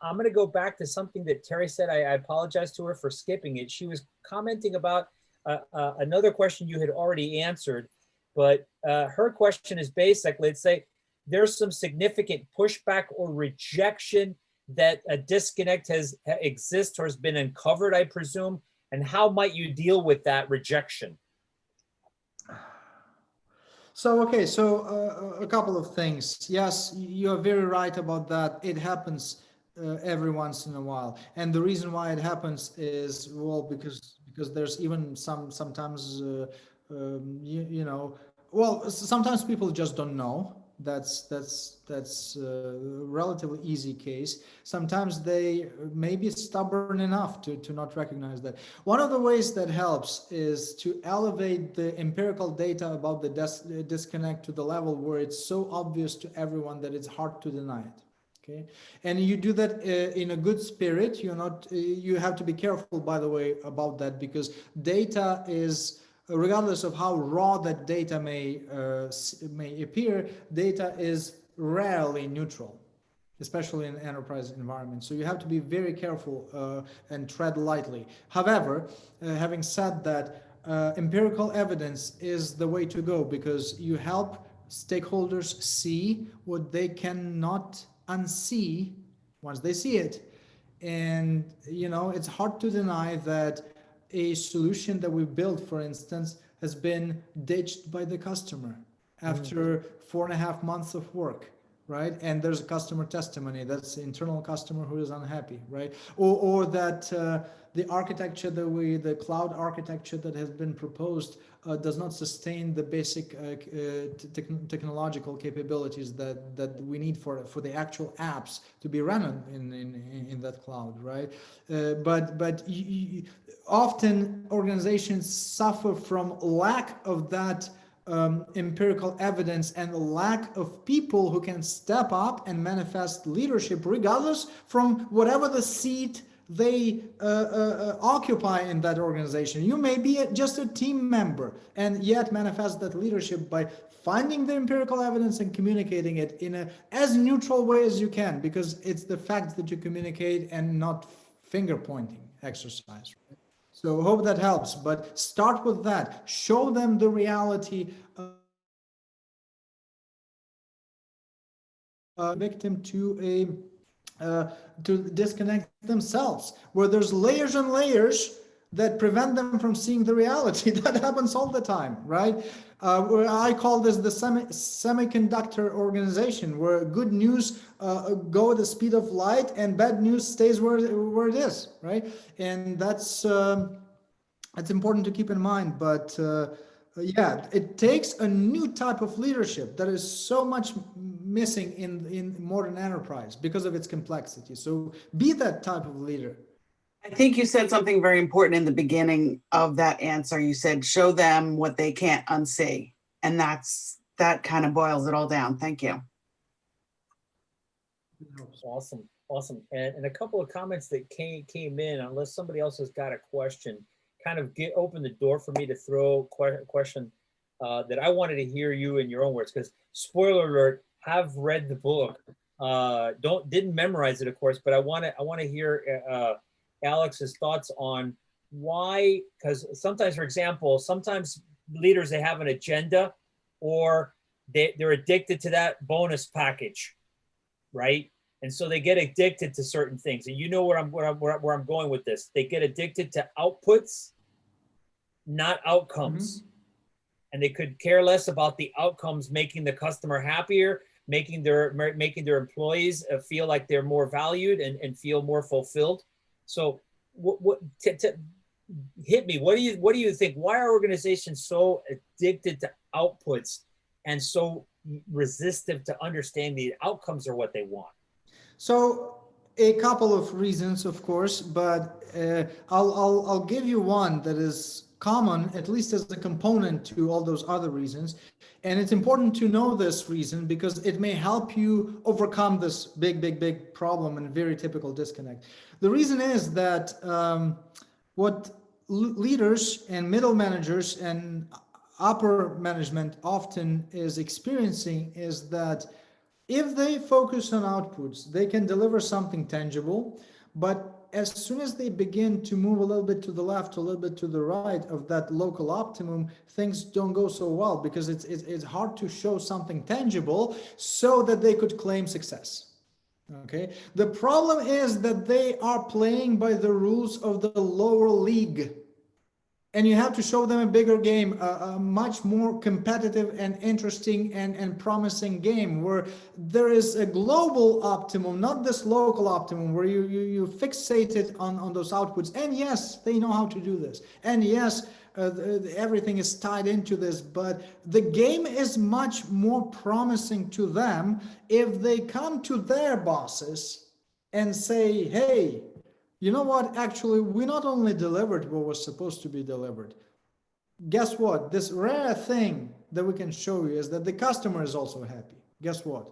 I'm going to go back to something that Terry said. I apologize to her for skipping it. She was commenting about another question you had already answered, but her question is basically, let's say there's some significant pushback or rejection that a disconnect exists or has been uncovered, I presume, and how might you deal with that rejection? So, okay, so a couple of things. Yes, you're very right about that. It happens every once in a while, and the reason why it happens is, well, because there's even sometimes you know, well, sometimes people just don't know. That's a relatively easy case. Sometimes they may be stubborn enough to not recognize that. One of the ways that helps is to elevate the empirical data about the disconnect to the level where it's so obvious to everyone that it's hard to deny it. Okay, and you do that in a good spirit. You have to be careful, by the way, about that, because data is, regardless of how raw that data may appear, data is rarely neutral, especially in enterprise environments. So you have to be very careful and tread lightly. However, having said that, empirical evidence is the way to go, because you help stakeholders see what they cannot unsee once they see it. And, it's hard to deny that a solution that we built, for instance, has been ditched by the customer after 4.5 months of work, right? And there's a customer testimony, that's the internal customer who is unhappy, right? Or that the architecture the cloud architecture that has been proposed does not sustain the basic technological capabilities that we need for the actual apps to be run in that cloud, right? But often organizations suffer from lack of that empirical evidence and lack of people who can step up and manifest leadership, regardless from whatever the seat they occupy in that organization. You may be just a team member and yet manifest that leadership by finding the empirical evidence and communicating it in a as neutral way as you can, because it's the facts that you communicate and not finger pointing exercise. So I hope that helps, but start with that. Show them the reality victim to disconnect themselves, where there's layers and layers that prevent them from seeing the reality. That happens all the time, right? I call this the semiconductor organization, where good news go at the speed of light and bad news stays where it is, right? And that's important to keep in mind. But yeah, it takes a new type of leadership that is so much missing in modern enterprise because of its complexity. So be that type of leader. I think you said something very important in the beginning of that answer. You said, show them what they can't unsee. And that kind of boils it all down. Thank you. Awesome. Awesome. And a couple of comments that came in, unless somebody else has got a question, kind of open the door for me to throw a question that I wanted to hear you in your own words, because spoiler alert, have read the book. Didn't memorize it, of course, but I want to hear Alex's thoughts on why, because sometimes, for example, sometimes leaders, they have an agenda, or they're addicted to that bonus package, right? And so they get addicted to certain things. And you know where I'm going with this. They get addicted to outputs, not outcomes. And they could care less about the outcomes, making the customer happier, making their employees feel like they're more valued and feel more fulfilled. So hit me. What do you think? Why are organizations so addicted to outputs and so resistant to understand the outcomes are what they want? So a couple of reasons, of course, but I'll give you one that is common, at least as a component to all those other reasons. And it's important to know this reason because it may help you overcome this big problem and very typical disconnect. The reason is that what leaders and middle managers and upper management often is experiencing is that if they focus on outputs, they can deliver something tangible, but as soon as they begin to move a little bit to the left, a little bit to the right of that local optimum, things don't go so well because it's hard to show something tangible so that they could claim success. Okay. The problem is that they are playing by the rules of the lower league. And you have to show them a bigger game, a much more competitive and interesting and promising game where there is a global optimum, not this local optimum where you fixate it on those outputs. And yes, they know how to do this. And yes, everything is tied into this, but the game is much more promising to them if they come to their bosses and say, hey, you know what? Actually, we not only delivered what was supposed to be delivered. Guess what? This rare thing that we can show you is that the customer is also happy. Guess what?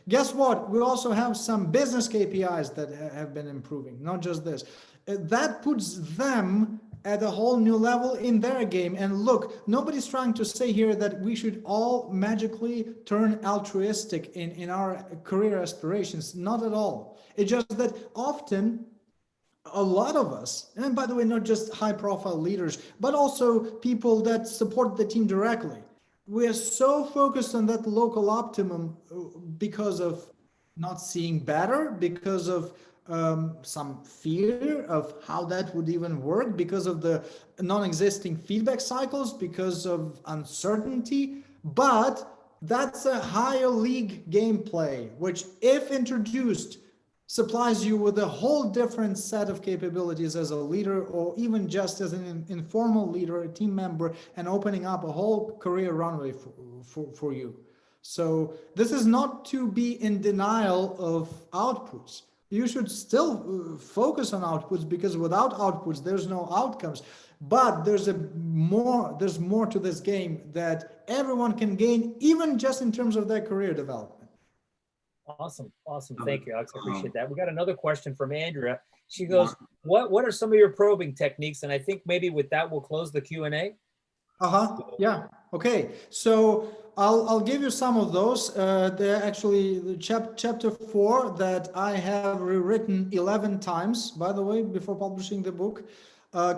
Guess what? We also have some business KPIs that have been improving, not just this. That puts them at a whole new level in their game. And look, nobody's trying to say here that we should all magically turn altruistic in our career aspirations. Not at all. It's just that often a lot of us, and by the way, not just high profile leaders, but also people that support the team directly. We are so focused on that local optimum because of not seeing better, because of some fear of how that would even work because of the non-existing feedback cycles, because of uncertainty. But that's a higher league gameplay, which, if introduced, supplies you with a whole different set of capabilities as a leader, or even just as an informal leader, a team member, and opening up a whole career runway for you. So this is not to be in denial of outputs. You should still focus on outputs, because without outputs, there's no outcomes. But there's more to this game that everyone can gain, even just in terms of their career development. Awesome. Awesome. Thank you, Alex. I appreciate that. We got another question from Andrea. She goes, what are some of your probing techniques? And I think maybe with that, we'll close the Q&A. Yeah. Okay. So I'll give you some of those. They're actually the chapter 4 that I have rewritten 11 times, by the way, before publishing the book.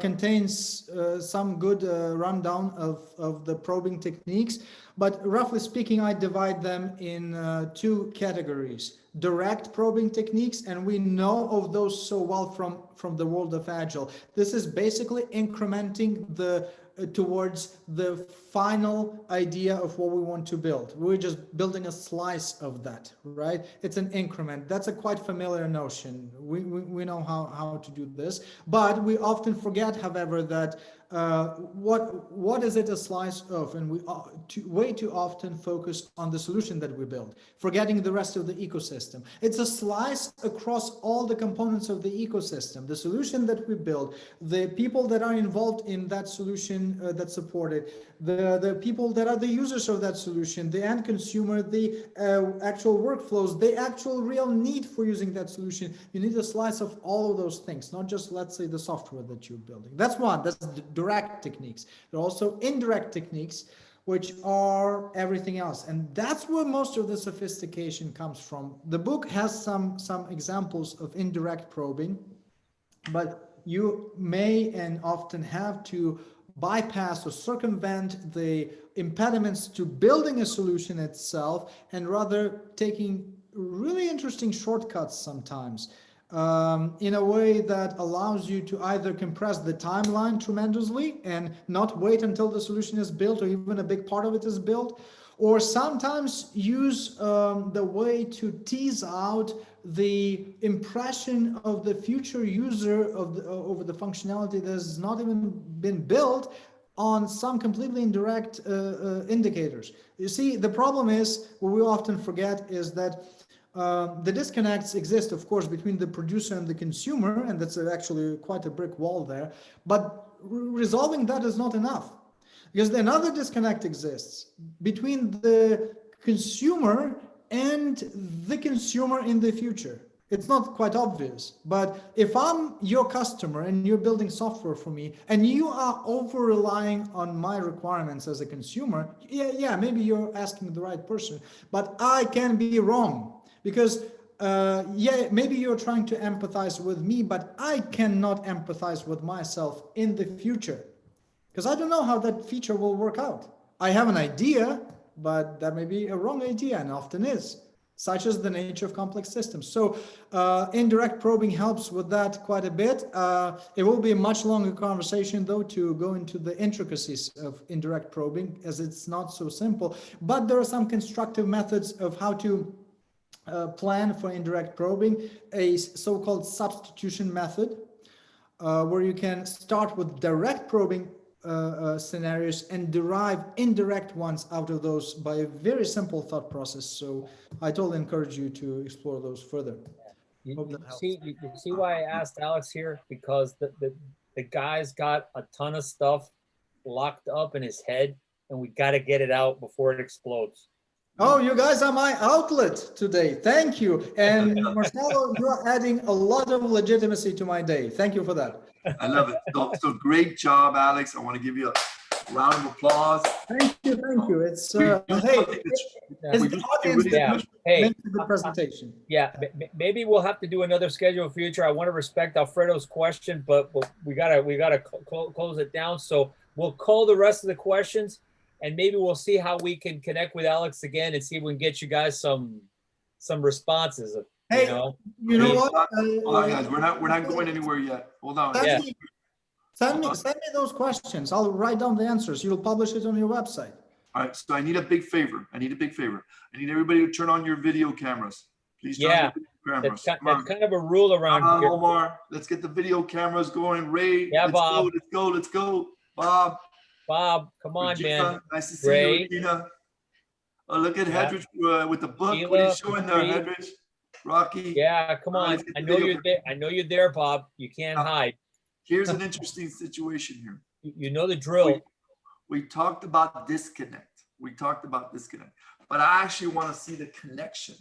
Contains some good rundown of the probing techniques, but roughly speaking, I divide them in 2 categories: direct probing techniques, and we know of those so well from the world of Agile. This is basically incrementing towards the final idea of what we want to build. We're just building a slice of that, right? It's an increment. That's a quite familiar notion. We know how to do this, but we often forget, however, that what is it a slice of? And we way too often focus on the solution that we build, forgetting the rest of the ecosystem. It's a slice across all the components of the ecosystem: the solution that we build, the people that are involved in that solution that support it, the people that are the users of that solution, the end consumer, the actual workflows, the actual real need for using that solution. You need a slice of all of those things, not just, let's say, the software that you're building. That's one. That's the direct techniques. There are also indirect techniques, which are everything else. And that's where most of the sophistication comes from. The book has some examples of indirect probing, but you may and often have to bypass or circumvent the impediments to building a solution itself, and rather taking really interesting shortcuts sometimes, in a way that allows you to either compress the timeline tremendously and not wait until the solution is built, or even a big part of it is built, or sometimes use the way to tease out the impression of the future user over the functionality that has not even been built on some completely indirect indicators. You see, the problem is, what we often forget is that the disconnects exist, of course, between the producer and the consumer, and that's actually quite a brick wall there. But resolving that is not enough, because another disconnect exists between the consumer and the consumer in the future. It's not quite obvious, but if I'm your customer and you're building software for me, and you are over relying on my requirements as a consumer, yeah, maybe you're asking the right person, but I can be wrong, because maybe you're trying to empathize with me, but I cannot empathize with myself in the future, because I don't know how that feature will work out. I have an idea, but that may be a wrong idea, and often is. Such as the nature of complex systems. So indirect probing helps with that quite a bit. It will be a much longer conversation, though, to go into the intricacies of indirect probing, as it's not so simple. But there are some constructive methods of how to plan for indirect probing, a so-called substitution method, where you can start with direct probing scenarios and derive indirect ones out of those by a very simple thought process. So I totally encourage you to explore those further. You see why I asked Alex here? Because the guy's got a ton of stuff locked up in his head, and we got to get it out before it explodes. Oh, you guys are my outlet today. Thank you. And Marcelo, you're adding a lot of legitimacy to my day. Thank you for that. I love it. So great job, Alex. I want to give you a round of applause. Thank you. It's the presentation. Yeah, maybe we'll have to do another schedule future. I want to respect Alfredo's question, but we gotta close it down. So we'll call the rest of the questions, and maybe we'll see how we can connect with Alex again and see if we can get you guys some responses. Hey, know? you know what? Hold on, guys. We're not going anywhere yet. Hold on. Yeah. Send me those questions. I'll write down the answers. You'll publish it on your website. All right. So I need a big favor. I need everybody to turn on your video cameras. Please turn on Yeah. your video cameras. That's Come on. kind of a rule Come around on, here. Omar. Let's get the video cameras going. Ray, Yeah, let's Bob. go. Let's go. Bob, Bob, come on, Regina, man. nice to see Ray. you, Regina. Oh, look at Yeah. Hedrich with the book. What are you Sheila, showing there, Reed. Hedrich? Rocky. Yeah, come All right, on. let's get I the know video. you're there. I know you're there, Bob. You can't hide. Here's an interesting situation here. You know the drill. We talked about disconnect. But I actually want to see the connection.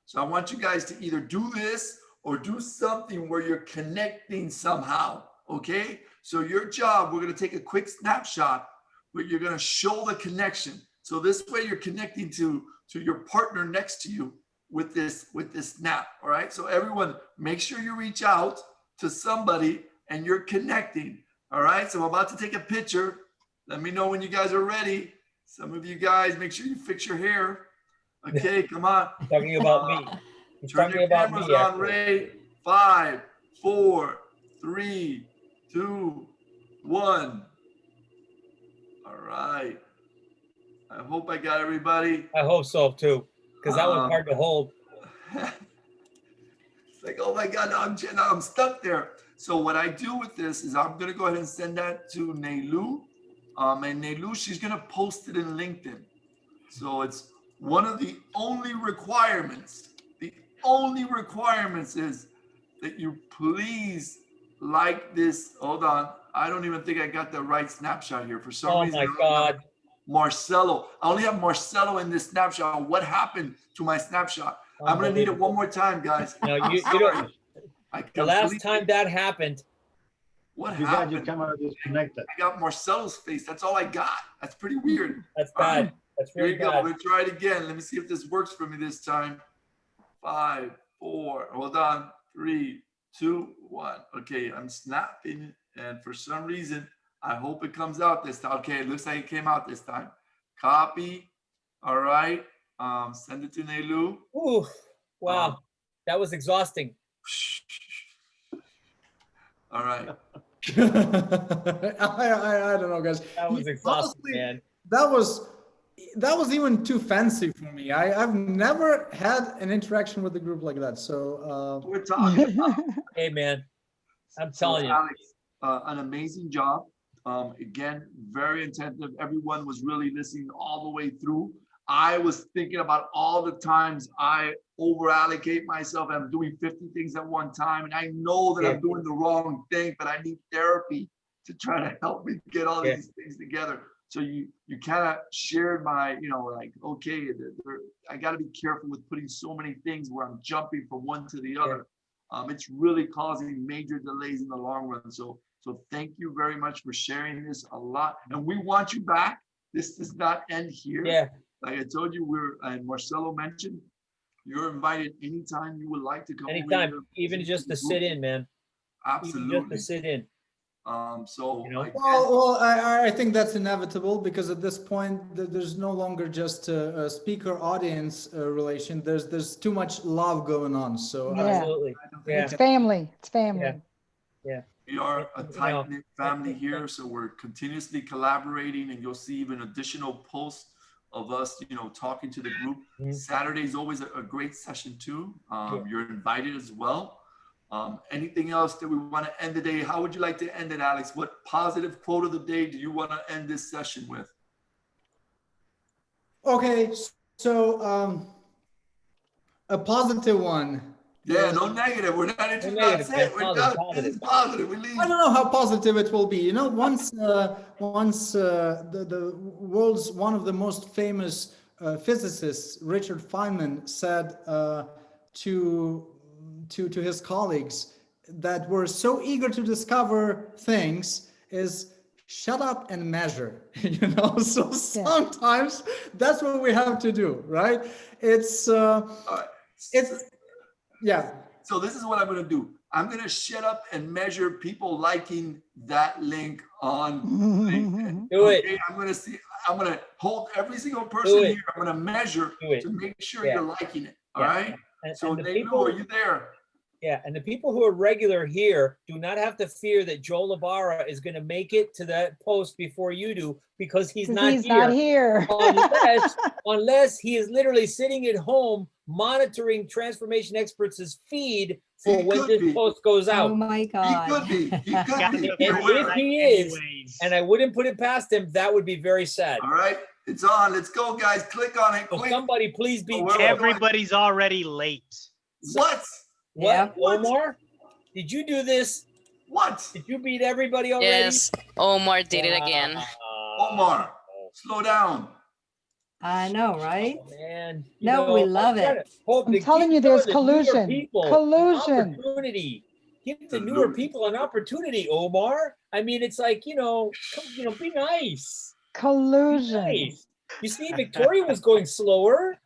So I want you guys to either do this or do something where you're connecting somehow. Okay. So your job, we're going to take a quick snapshot, but you're going to show the connection. So this way you're connecting to your partner next to you with this snap. All right. So everyone, make sure you reach out to somebody and you're connecting. All right. So I'm about to take a picture. Let me know when you guys are ready. Some of you guys, make sure you fix your hair. Okay, come on. He's talking about me. He's Turn talking your about cameras me. on, actually. Ray. 5, 4, 3, 2, 1. All right. I hope I got everybody. I hope so too, because that was hard to hold. It's like, oh my God, now I'm stuck there. So what I do with this is I'm gonna go ahead and send that to Neilu. And Neilu, she's gonna post it in LinkedIn. So it's one of the only requirements. The only requirements is that you please like this. Hold on. I don't even think I got the right snapshot here for some Oh reason. my God. Marcelo. I only have Marcelo in this snapshot. What happened to my snapshot? I'm gonna need it one more time, guys. No, I'm you sorry. don't. I The last completely- time that happened, What You got your happened? camera disconnected. I got Marcelo's face. That's all I got. That's pretty weird. that's bad. That's Here really you go. bad. We'll try it again. Let me see if this works for me this time. 5, 4. Hold on. 3, 2, 1. Okay, I'm snapping, and for some reason, I hope it comes out this time. Okay, it looks like it came out this time. Copy. All right. Send it to Neilu. Ooh, wow. That was exhausting. All right. I don't know, guys. That was exhausting, Honestly, man. that was even too fancy for me. I've never had an interaction with the group like that. So We're talking about. Hey, man. I'm So, telling you. Alex, an amazing job. Again, very attentive. Everyone was really listening all the way through. I was thinking about all the times I over allocate myself. I'm doing 50 things at one time. And I know that I'm doing the wrong thing, but I need therapy to try to help me get all these things together. So you kind of shared my, like, okay, I got to be careful with putting so many things where I'm jumping from one to the other. It's really causing major delays in the long run. So thank you very much for sharing this a lot. And we want you back. This does not end here. Yeah. Like I told you, and Marcelo mentioned, you're invited anytime you would like to come. Anytime, even just to sit in, man. Absolutely. Even just to sit in. So You know? well, I think that's inevitable because at this point there's no longer just a speaker audience relation. There's too much love going on. So Yeah. Absolutely. Yeah. It's family. It's family. we are a tight-knit family here, so we're continuously collaborating, and you'll see even additional posts of us, talking to the group. Saturday is always a great session too. You're invited as well. Anything else that we want to end the day? How would you like to end it, Alex? What positive quote of the day do you want to end this session with? okay, so a positive one. Yeah, no negative. We're not interested. That's it. We're done. This is positive. We leave. I don't know how positive it will be. Once the world's one of the most famous physicists, Richard Feynman, said to his colleagues that were so eager to discover things is shut up and measure. So sometimes that's what we have to do, right? Yeah. So this is what I'm going to do. I'm going to shut up and measure people liking that link on LinkedIn. Do it. I'm going to hold every single person here. I'm going to measure Do it. to make sure Yeah. you're liking it. All Yeah. right. So the Dave Lou, people, are you there? yeah, and the people who are regular here do not have to fear that Joe Labara is going to make it to that post before you do, because he's 'Cause not he's not here. here. Unless he is literally sitting at home monitoring Transformation Experts' feed for He when could this be. post goes Oh out. my He God. could be. He could Got be. to And feel if like he is, anyways. and I wouldn't put it past him, that would be very sad. All right, it's on. Let's go, guys. Click on it. So Quick. somebody please be Oh, we're Joe. Everybody's already late. What? What, Yeah. Omar? Did you do this? What? Did you beat everybody already? Yes, Omar did it again. Omar, slow down. I know, right? Oh, man. No, we love it. I'm telling you, there's collusion. Collusion. Opportunity. Give the newer people an opportunity, Omar. I mean, it's like, be nice. Collusion. Nice. You see, Victoria was going slower.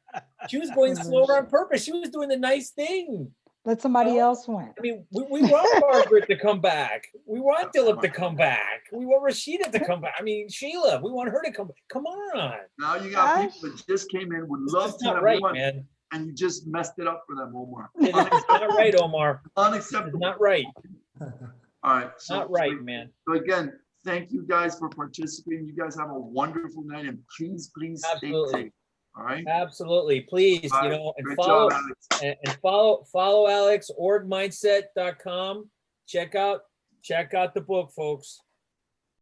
She was going slower on purpose. She was doing the nice thing. Let somebody else win. I mean, we want Margaret to come back. We want Dilip to come back. We want Rashida to come back. I mean, Sheila, we want her to come. Come on. Now you got people that just came in, would love It's to not have right, one, man. and you just messed it up for them, Omar. It's not right, Omar. It's Unacceptable. not right. All right. Not right, man. So again, thank you guys for participating. You guys have a wonderful night, and please stay Absolutely. safe. All right. Absolutely. Please, All right. and Great follow job, Alex. and follow Alex, orgmindset.com. Check out the book, folks.